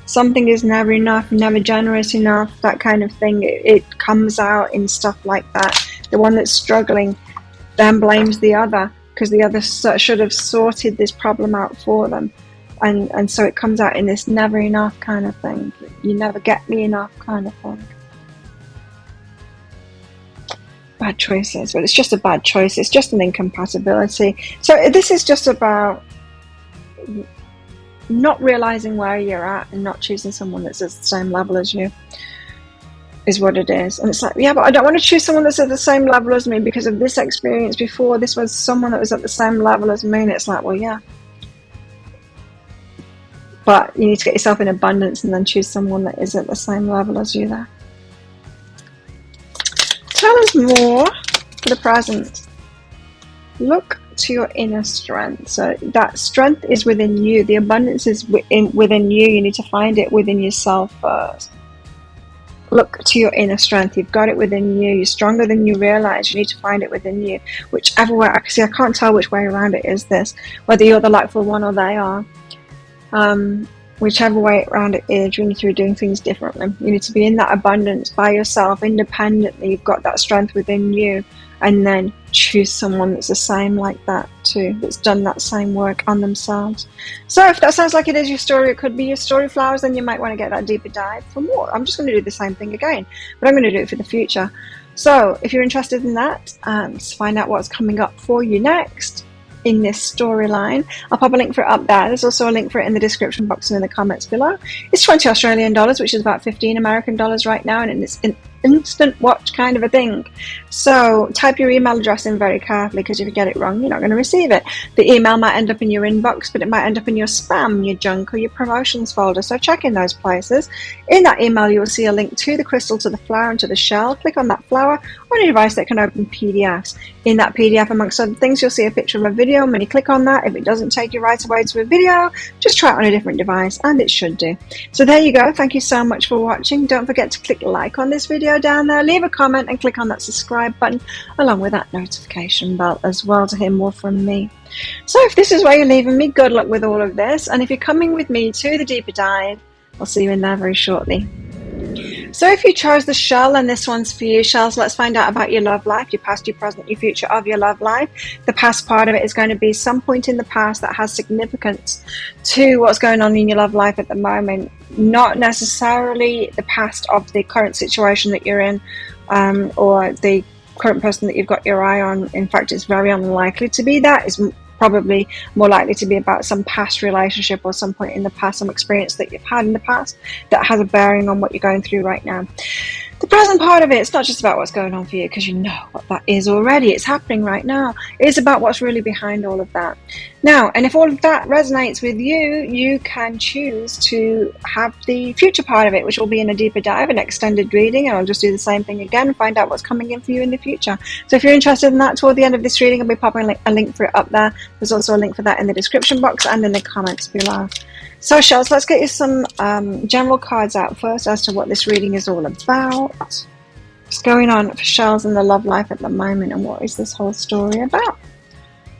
Something is never enough, never generous enough, that kind of thing. It comes out in stuff like that. The one that's struggling then blames the other, because the other should have sorted this problem out for them. And so it comes out in this never enough kind of thing. You never get me enough kind of thing. Bad choices. Well, it's just a bad choice. It's just an incompatibility. So this is just about not realizing where you're at and not choosing someone that's at the same level as you. is what it is. And it's like, yeah, but I don't want to choose someone that's at the same level as me because of this experience before. This was someone that was at the same level as me. And it's like, well, yeah. But you need to get yourself in abundance and then choose someone that is at the same level as you there. Tell us more for the present. Look to your inner strength. So that strength is within you. The abundance is within you. You need to find it within yourself first. Look to your inner strength. You've got it within you. You're stronger than you realize. You need to find it within you. Whichever way, see, I can't tell which way around it is this, whether you're the lightful one or they are. Whichever way around it is, you need to be doing things differently. You need to be in that abundance by yourself, independently. You've got that strength within you, and then choose someone that's the same like that too, that's done that same work on themselves. So if that sounds like it is your story, it could be your story flowers, then you might want to get that deeper dive for more. I'm just going to do the same thing again, but I'm going to do it for the future. So if you're interested in that, to find out what's coming up for you next in this storyline, I'll pop a link for it up there. There's also a link for it in the description box and in the comments below. It's 20 Australian dollars, which is about 15 American dollars right now, and it's an instant watch kind of a thing. So type your email address in very carefully, because if you get it wrong, you're not going to receive it. The email might end up in your inbox, but it might end up in your spam, your junk, or your promotions folder. So check in those places. In that email, you will see a link to the crystal, to the flower, and to the shell. Click on that flower on a device that can open PDFs. In that PDF, amongst other things, you'll see a picture of a video. And when you click on that, if it doesn't take you right away to a video, just try it on a different device, and it should do. So there you go. Thank you so much for watching. Don't forget to click like on this video down there, leave a comment, and click on that subscribe button along with that notification bell as well to hear more from me. So if this is where you're leaving me, good luck with all of this, and if you're coming with me to the deeper dive, I'll see you in there very shortly. So if you chose the shell, then this one's for you. Shells, let's find out about your love life, your past, your present, your future of your love life. The past part of it is going to be some point in the past that has significance to what's going on in your love life at the moment. Not necessarily the past of the current situation that you're in, or the current person that you've got your eye on. In fact, it's very unlikely to be that. It's probably more likely to be about some past relationship or some point in the past, some experience that you've had in the past that has a bearing on what you're going through right now. The present part of it, it's not just about what's going on for you, because you know what that is already. It's happening right now. It's about what's really behind all of that. Now, and if all of that resonates with you, you can choose to have the future part of it, which will be in a deeper dive, an extended reading, and I'll just do the same thing again and find out what's coming in for you in the future. So if you're interested in that, toward the end of this reading, I'll be popping a link for it up there. There's also a link for that in the description box and in the comments below. So shells, let's get you some general cards out first as to what this reading is all about. What's going on for shells in the love life at the moment, and what is this whole story about?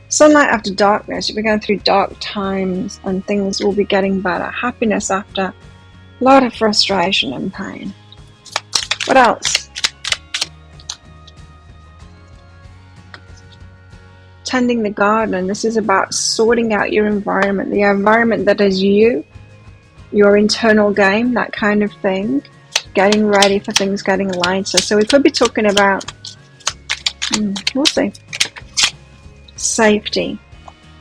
Sunlight after darkness. You'll be going through dark times and things will be getting better. Happiness after a lot of frustration and pain. What else? Tending the garden. This is about sorting out your environment, the environment that is you, your internal game, that kind of thing. Getting ready for things getting lighter. So we could be talking about, we'll see, safety.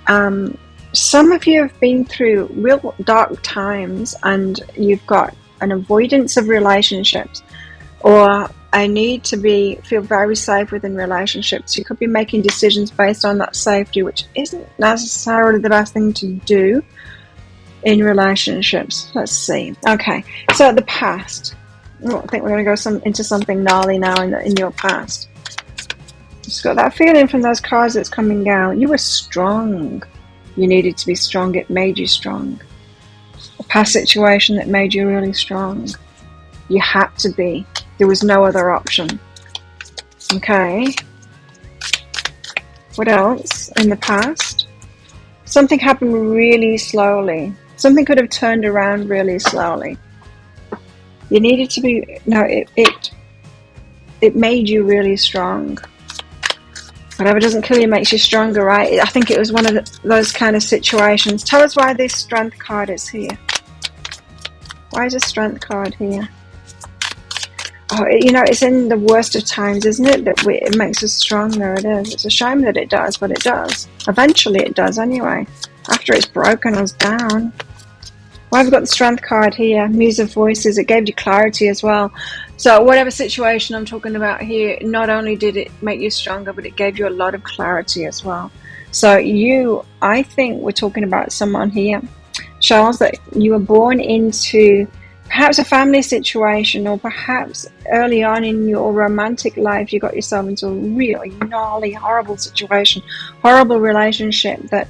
Some of you have been through real dark times and you've got an avoidance of relationships, or I need to feel very safe within relationships. You could be making decisions based on that safety, which isn't necessarily the best thing to do in relationships. Let's see. Okay, so the past. I think we're going to go into something gnarly now in your past. Just got that feeling from those cards that's coming down. You were strong. You needed to be strong. It made you strong. A past situation that made you really strong. You had to be. There was no other option. Okay. What else in the past? Something happened really slowly. Something could have turned around really slowly. You needed to be, no, it made you really strong. Whatever doesn't kill you makes you stronger, right? I think it was one of those kind of situations. Tell us why this strength card is here. Why is a strength card here? Oh, you know, it's in the worst of times, isn't it? That it makes us stronger. It is. It's a shame that it does, but it does. Eventually it does anyway. After it's broken us down. Why have we got the strength card here? Muse of Voices. It gave you clarity as well. So whatever situation I'm talking about here, not only did it make you stronger, but it gave you a lot of clarity as well. So I think we're talking about someone here, Charles, that you were born into perhaps a family situation, or perhaps early on in your romantic life, you got yourself into a really gnarly, horrible situation, horrible relationship that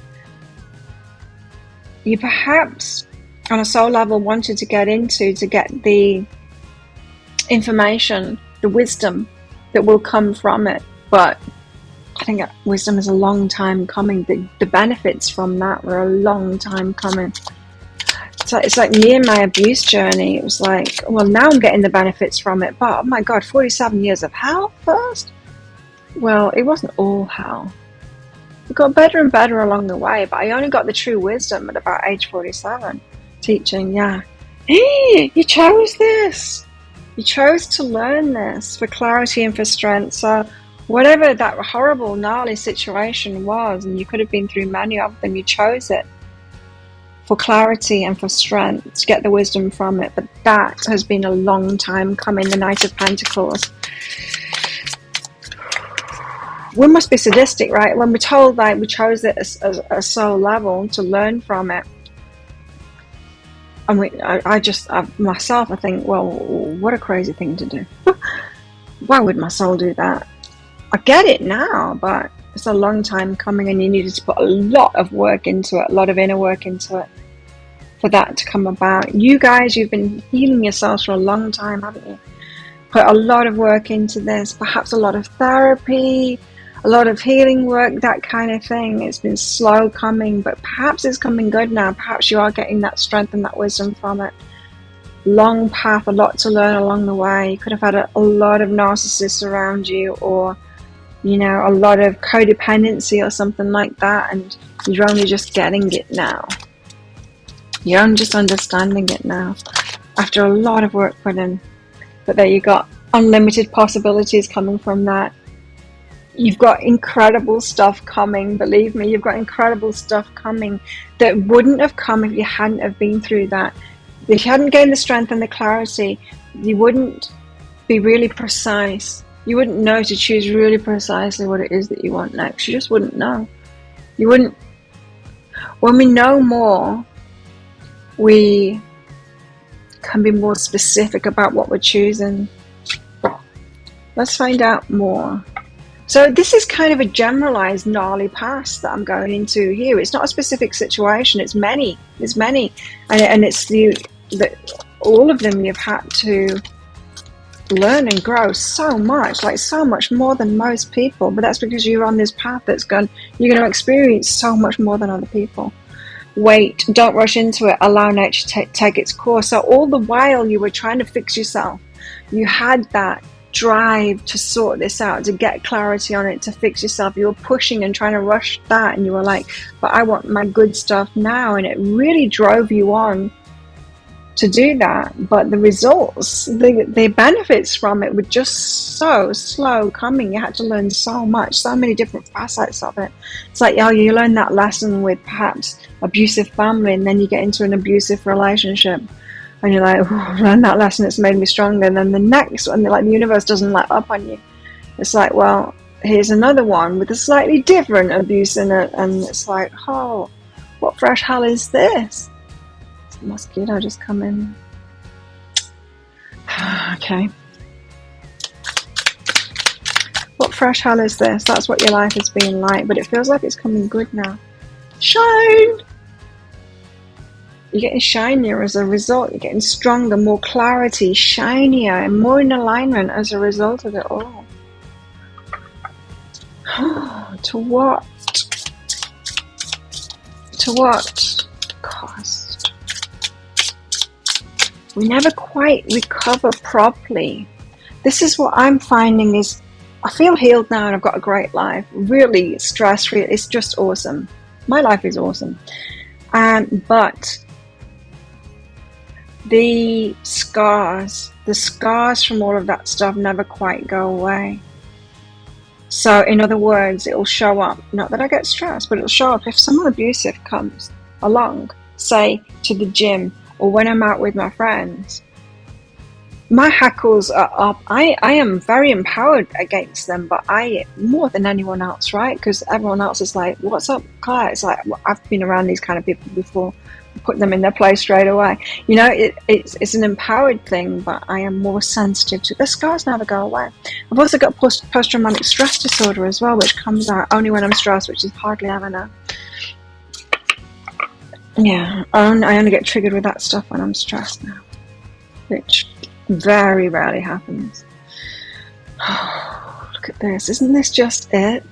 you perhaps on a soul level wanted to get into, to get the information, the wisdom that will come from it. But I think wisdom is a long time coming. The benefits from that were a long time coming. So it's like me and my abuse journey. It was like, well, now I'm getting the benefits from it, but oh my God, 47 years of hell first? Well, it wasn't all hell. It got better and better along the way, but I only got the true wisdom at about age 47. Teaching, yeah. Hey, you chose this. You chose to learn this for clarity and for strength. So whatever that horrible, gnarly situation was, and you could have been through many of them, you chose it for clarity and for strength, to get the wisdom from it. But that has been a long time coming, the Knight of Pentacles. We must be sadistic, right? When we're told that we chose it as a soul level to learn from it. And myself, I think, well, what a crazy thing to do. Why would my soul do that? I get it now, but it's a long time coming, and you needed to put a lot of work into it, a lot of inner work into it for that to come about. You guys, you've been healing yourselves for a long time, haven't you? Put a lot of work into this, perhaps a lot of therapy, a lot of healing work, that kind of thing. It's been slow coming, but perhaps it's coming good now. Perhaps you are getting that strength and that wisdom from it. Long path, a lot to learn along the way. You could have had a lot of narcissists around you, or you know, a lot of codependency or something like that, and you're only just getting it now. You're only just understanding it now after a lot of work put in. But there you got unlimited possibilities coming from that. You've got incredible stuff coming, believe me. You've got incredible stuff coming that wouldn't have come if you hadn't have been through that. If you hadn't gained the strength and the clarity, you wouldn't be really precise. You wouldn't know to choose really precisely what it is that you want next. You just wouldn't know. You wouldn't. When we know more, we can be more specific about what we're choosing. Let's find out more. So this is kind of a generalized gnarly past that I'm going into here. It's not a specific situation. It's many. It's many. And it's all of them you've had to learn and grow so much, like so much more than most people. But that's because you're on this path you're going to experience so much more than other people. Wait, don't rush into it. Allow nature to take its course. So all the while you were trying to fix yourself, you had that drive to sort this out, to get clarity on it, to fix yourself. You were pushing and trying to rush that, and you were like, but I want my good stuff now. And it really drove you on to do that. But the results, the benefits from it were just so slow coming. You had to learn so much, so many different facets of it. It's like, oh, you learn that lesson with perhaps abusive family, and then you get into an abusive relationship, and you're like, oh, I learned that lesson, it's made me stronger. And then the next one, like, the universe doesn't let up on you. It's like, well, here's another one with a slightly different abuse in it, and it's like, oh, what fresh hell is this? It's a mosquito just come in. Okay. What fresh hell is this? That's what your life has been like, but it feels like it's coming good now. Shine! You're getting shinier as a result. You're getting stronger, more clarity, shinier, and more in alignment as a result of it all. To what? To what cost? We never quite recover properly. This is what I'm finding is, I feel healed now and I've got a great life. Really stress-free. It's just awesome. My life is awesome. But the scars from all of that stuff never quite go away. So in other words, it'll show up. Not that I get stressed, but it'll show up if someone abusive comes along, say to the gym, or when I'm out with my friends. My hackles are up. I am very empowered against them, but I more than anyone else, right? Because everyone else is like, "What's up, Claire?" It's like, well, I've been around these kind of people before. Put them in their place straight away. You know, it's an empowered thing, but I am more sensitive to the scars never go away. I've also got post-traumatic stress disorder as well, which comes out only when I'm stressed, which is hardly ever now. Yeah, I only get triggered with that stuff when I'm stressed now, which very rarely happens. Oh, look at this. Isn't this just it?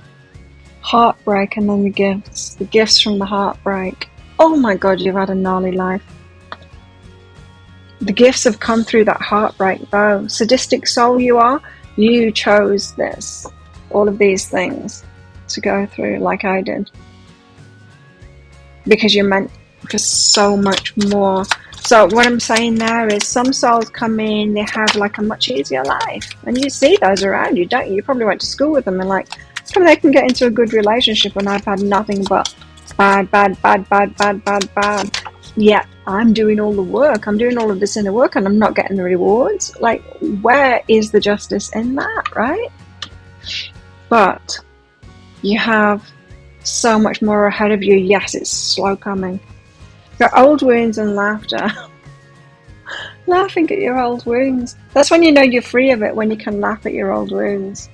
Heartbreak and then the gifts from the heartbreak. Oh my God, you've had a gnarly life. The gifts have come through that heartbreak though. Sadistic soul you are, you chose this, all of these things to go through like I did. Because you're meant for so much more. So what I'm saying there is some souls come in, they have like a much easier life. And you see those around you, don't you? You probably went to school with them and like, come they can get into a good relationship and I've had nothing but bad. Yeah, I'm doing all the work. I'm doing all of this inner work and I'm not getting the rewards. Like, where is the justice in that, right? But you have so much more ahead of you. Yes, it's slow coming. Your old wounds and laughter. Laughing at your old wounds. That's when you know you're free of it, when you can laugh at your old wounds.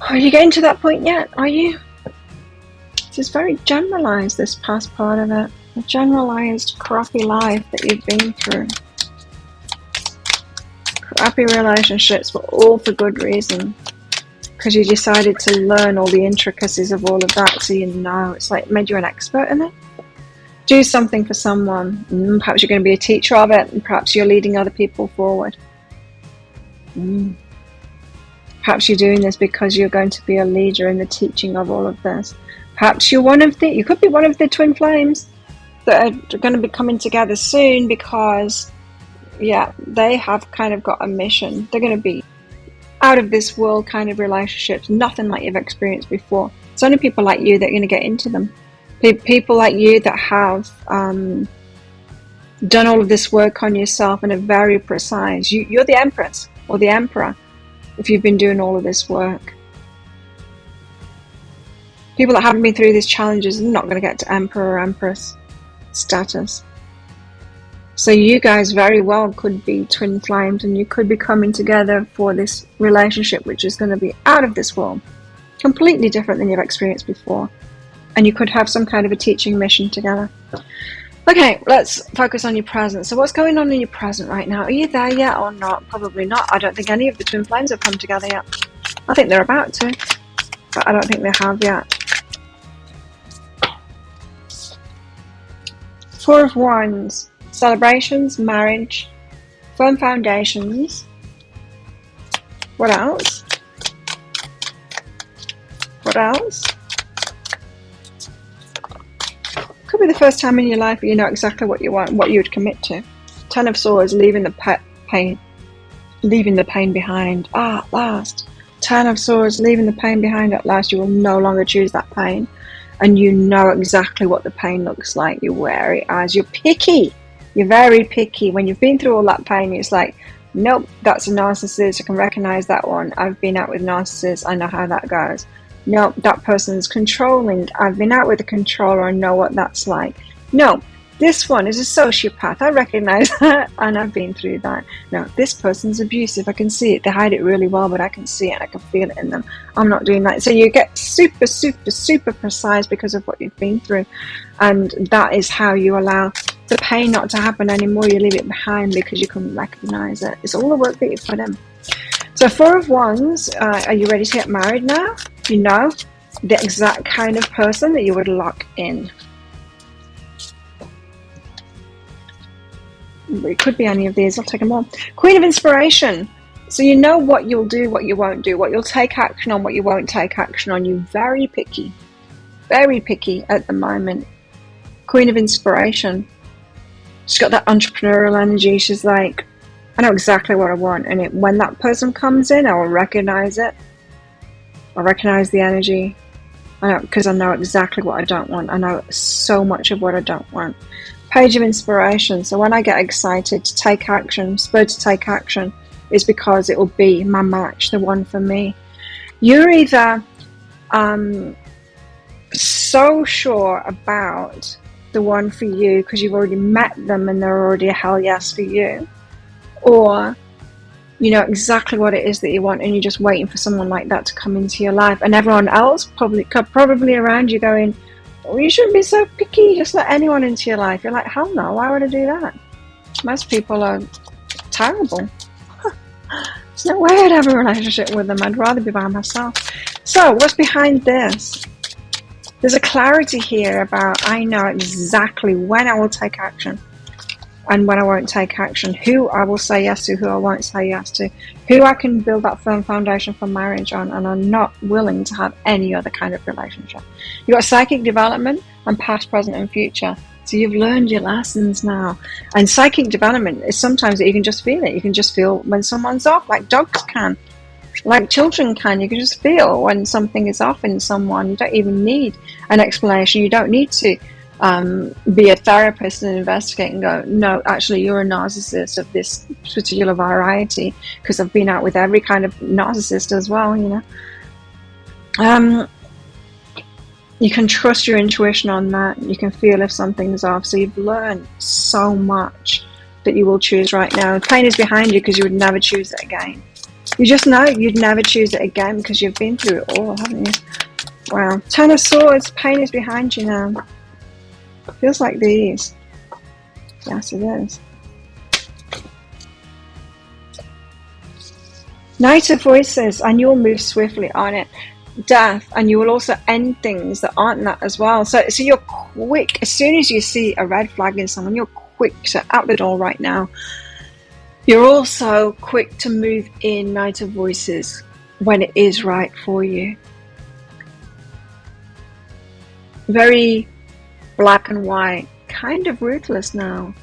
Are you getting to that point yet? Are you? It's very generalized, this past part of it. A generalized crappy life that you've been through. Crappy relationships, but all for good reason. Because you decided to learn all the intricacies of all of that, so you know. It's like made you an expert in it. Do something for someone. Perhaps you're going to be a teacher of it, and perhaps you're leading other people forward. Perhaps you're doing this because you're going to be a leader in the teaching of all of this. Perhaps you're you could be one of the twin flames that are going to be coming together soon because, yeah, they have kind of got a mission. They're going to be out of this world kind of relationships, nothing like you've experienced before. It's only people like you that are going to get into them. People like you that have done all of this work on yourself and are very precise. You're the Empress or the Emperor if you've been doing all of this work. People that haven't been through these challenges are not going to get to Emperor or Empress status. So you guys very well could be twin flames and you could be coming together for this relationship which is going to be out of this world. Completely different than you've experienced before. And you could have some kind of a teaching mission together. Okay, let's focus on your present. So what's going on in your present right now? Are you there yet or not? Probably not. I don't think any of the twin flames have come together yet. I think they're about to, but I don't think they have yet. Four of Wands. Celebrations, marriage, firm foundations. What else? What else? Could be the first time in your life you know exactly what you want, what you would commit to. Ten of Swords, leaving the pain behind. At last. Ten of Swords, leaving the pain behind at last. You will no longer choose that pain. And you know exactly what the pain looks like. You're wary eyes. You're picky. You're very picky. When you've been through all that pain, it's like, nope, that's a narcissist. I can recognize that one. I've been out with narcissists. I know how that goes. No, that person's controlling. I've been out with a controller. I know what that's like. No, this one is a sociopath. I recognize that and I've been through that. No, this person's abusive. I can see it. They hide it really well, but I can see it. I can feel it in them. I'm not doing that. So you get super, super, super precise because of what you've been through. And that is how you allow the pain not to happen anymore. You leave it behind because you can recognize it. It's all the work that you put in. So Four of Wands, are you ready to get married now? You know the exact kind of person that you would lock in. It could be any of these. I'll take them all. Queen of Inspiration. So you know what you'll do, what you won't do, what you'll take action on, what you won't take action on. You're very picky at the moment. Queen of Inspiration. She's got that entrepreneurial energy. She's like, I know exactly what I want. And when that person comes in, I will recognize it. I recognize the energy. I know, because I know exactly what I don't want. I know so much of what I don't want. Page of Inspiration. So when I get excited to take action, spurred to take action, is because it will be my match, the one for me. You're either so sure about the one for you because you've already met them and they're already a hell yes for you, or you know exactly what it is that you want and you're just waiting for someone like that to come into your life, and everyone else probably around you going, well, you shouldn't be so picky, just let anyone into your life. You're like, hell no, why would I do that? Most people are terrible. There's no way I'd have a relationship with them. I'd rather be by myself. So what's behind this? There's a clarity here about, I know exactly when I will take action and when I won't take action, who I will say yes to, who I won't say yes to, who I can build that firm foundation for marriage on, and I'm not willing to have any other kind of relationship. You've got psychic development and past, present and future. So you've learned your lessons now. And psychic development is sometimes that you can just feel it. You can just feel when someone's off, like dogs can, like children can. You can just feel when something is off in someone. You don't even need an explanation. You don't need to be a therapist and investigate and go, no, actually you're a narcissist of this particular variety, because I've been out with every kind of narcissist as well, you know. You can trust your intuition on that. You can feel if something's off. So you've learned so much that you will choose right now. Pain is behind you because you would never choose it again. You just know you'd never choose it again because you've been through it all, haven't you? Wow. Ten of Swords, pain is behind you now. Feels like these. Yes, it is. Knight of Voices, and you'll move swiftly on it. Death, and you will also end things that aren't that as well. So you're quick. As soon as you see a red flag in someone, you're quick to out the door right now. You're also quick to move in, Knight of Voices, when it is right for you. Very black and white, kind of ruthless now,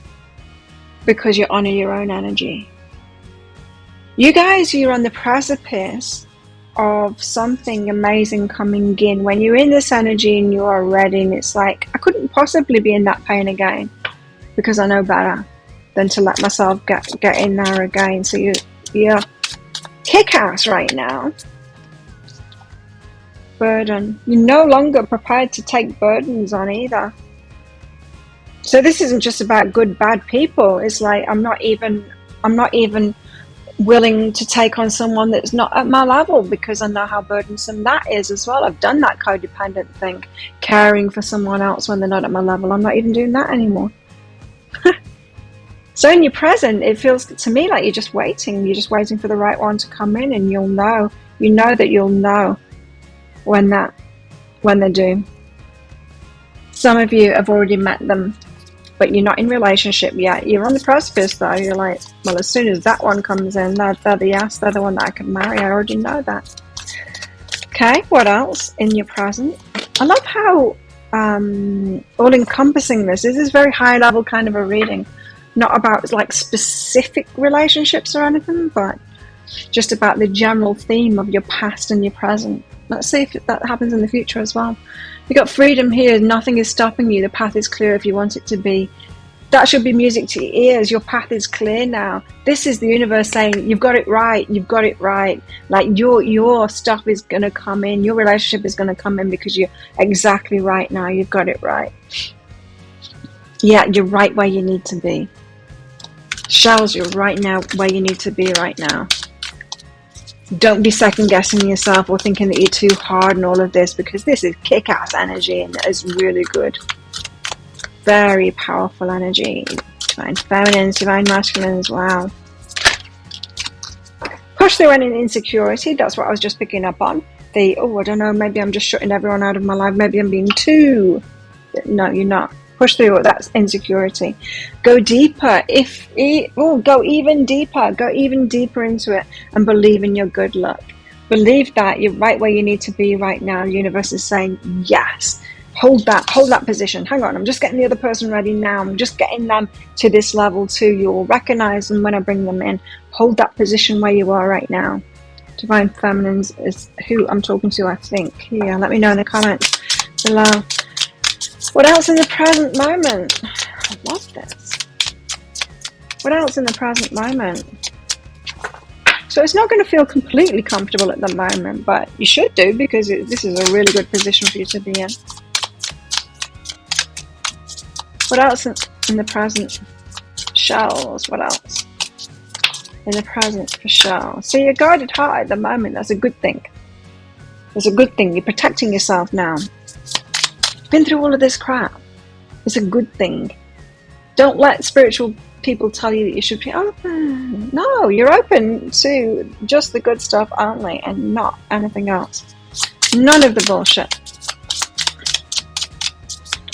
because you honor your own energy. You guys, you're on the precipice of something amazing coming in. When you're in this energy and you are ready, and it's like, I couldn't possibly be in that pain again because I know better than to let myself get in there again. So you're kick-ass right now. Burden. You're no longer prepared to take burdens on either. So this isn't just about good, bad people. It's like, I'm not even willing to take on someone that's not at my level because I know how burdensome that is as well. I've done that codependent thing, caring for someone else when they're not at my level. I'm not even doing that anymore. So in your present, it feels to me like you're just waiting. You're just waiting for the right one to come in, and you'll know. You know that you'll know when they do. Some of you have already met them, but you're not in relationship yet. You're on the precipice though. You're like, well, as soon as that one comes in, they're the yes, they're the one that I can marry. I already know that. Okay, what else in your present? I love how all-encompassing this is. This is very high level kind of a reading. Not about like specific relationships or anything, but just about the general theme of your past and your present. Let's see if that happens in the future as well. You've got freedom here. Nothing is stopping you. The path is clear if you want it to be. That should be music to your ears. Your path is clear now. This is the universe saying, you've got it right. You've got it right. Like your stuff is going to come in. Your relationship is going to come in because you're exactly right now. You've got it right. Yeah, you're right where you need to be. Shells, you're right now where you need to be right now. Don't be second guessing yourself or thinking that you're too hard and all of this, because this is kick-ass energy and it is really good. Very powerful energy. Divine feminines, divine masculines, wow. Push through any insecurity, that's what I was just picking up on. I don't know, maybe I'm just shutting everyone out of my life, maybe I'm being too... No, you're not. Push through that insecurity. Go deeper. Go even deeper. Go even deeper into it and believe in your good luck. Believe that you're right where you need to be right now. The universe is saying, yes, hold that position. Hang on, I'm just getting the other person ready now. I'm just getting them to this level too. You'll recognize them when I bring them in. Hold that position where you are right now. Divine Feminines is who I'm talking to, I think. Yeah, let me know in the comments below. What else in the present moment? I love this. What else in the present moment? So it's not going to feel completely comfortable at the moment, but you should do, because this is a really good position for you to be in. What else in the present? Shells. What else in the present for shells? So your guarded heart at the moment, that's a good thing. It's a good thing. You're protecting yourself now. Been through all of this crap. It's a good thing. Don't let spiritual people tell you that you should be open. No, you're open to just the good stuff only, and not anything else. None of the bullshit.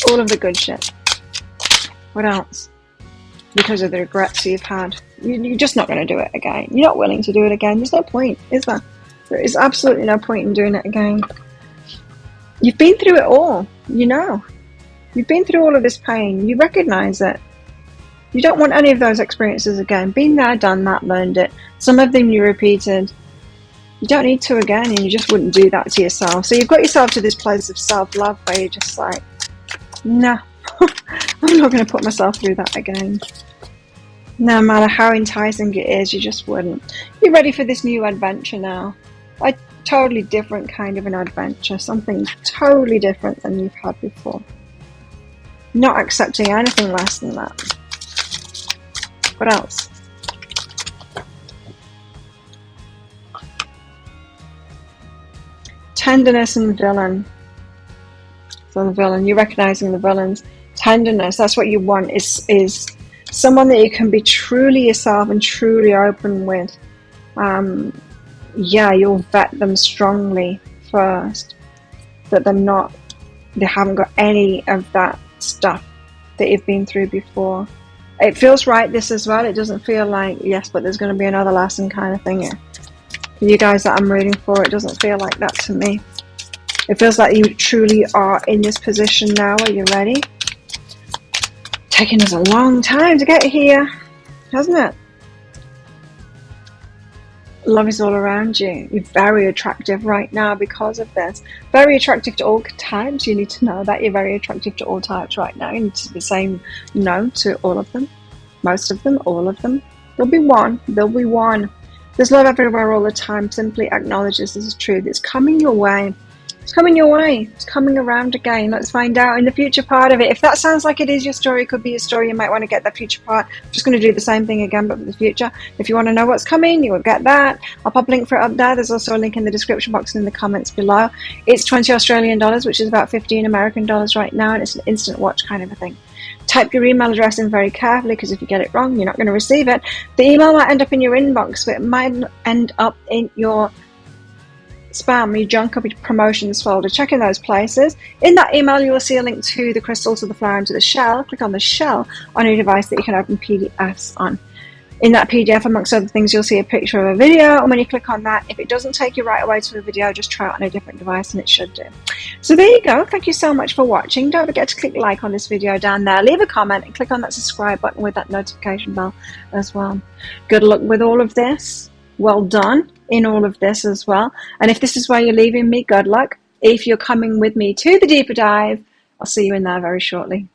All of the good shit. What else? Because of the regrets you've had. You're just not going to do it again. You're not willing to do it again. There's no point, is there? There is absolutely no point in doing it again. You've been through it all. You know. You've been through all of this pain. You recognize it. You don't want any of those experiences again. Been there, done that, learned it. Some of them you repeated. You don't need to again, and you just wouldn't do that to yourself. So you've got yourself to this place of self-love where you're just like, nah. I'm not going to put myself through that again. No matter how enticing it is, you just wouldn't. You're ready for this new adventure now. A totally different kind of an adventure. Something totally different than you've had before. Not accepting anything less than that. What else? Tenderness and villain. So the villain, you're recognizing the villains. Tenderness, that's what you want, is someone that you can be truly yourself and truly open with. Yeah, you'll vet them strongly first, that they haven't got any of that stuff that you've been through before. It feels right, this as well. It doesn't feel like, yes, but there's going to be another lesson kind of thing. For you guys that I'm reading for, it doesn't feel like that to me. It feels like you truly are in this position now where you're ready. Taking us a long time to get here, hasn't it? Love is all around you. You're very attractive right now because of this. Very attractive to all types. You need to know that you're very attractive to all types right now. You need to be saying no to all of them. Most of them, all of them. There'll be one. There'll be one. There's love everywhere all the time. Simply acknowledge this is truth. It's coming your way. It's coming your way. It's coming around again. Let's find out in the future part of it. If that sounds like it is your story, it could be your story. You might want to get that future part. I'm just going to do the same thing again, but for the future. If you want to know what's coming, you will get that. I'll pop a link for it up there. There's also a link in the description box and in the comments below. It's 20 Australian dollars, which is about 15 American dollars right now, and it's an instant watch kind of a thing. Type your email address in very carefully, because if you get it wrong, you're not going to receive it. The email might end up in your inbox, but it might end up in your spam, your junk, or your promotions folder. Check in those places. In that email, you will see a link to the crystal, to the flower, and to the shell. Click on the shell on your device that you can open PDFs on. In that PDF, amongst other things, you'll see a picture of a video, and when you click on that, if it doesn't take you right away to the video, just try it on a different device and it should do. So there you go. Thank you so much for watching. Don't forget to click like on this video down there, leave a comment, and click on that subscribe button with that notification bell as well. Good luck with all of this. Well done in all of this as well. And if this is where you're leaving me, good luck. If you're coming with me to the deeper dive, I'll see you in there very shortly.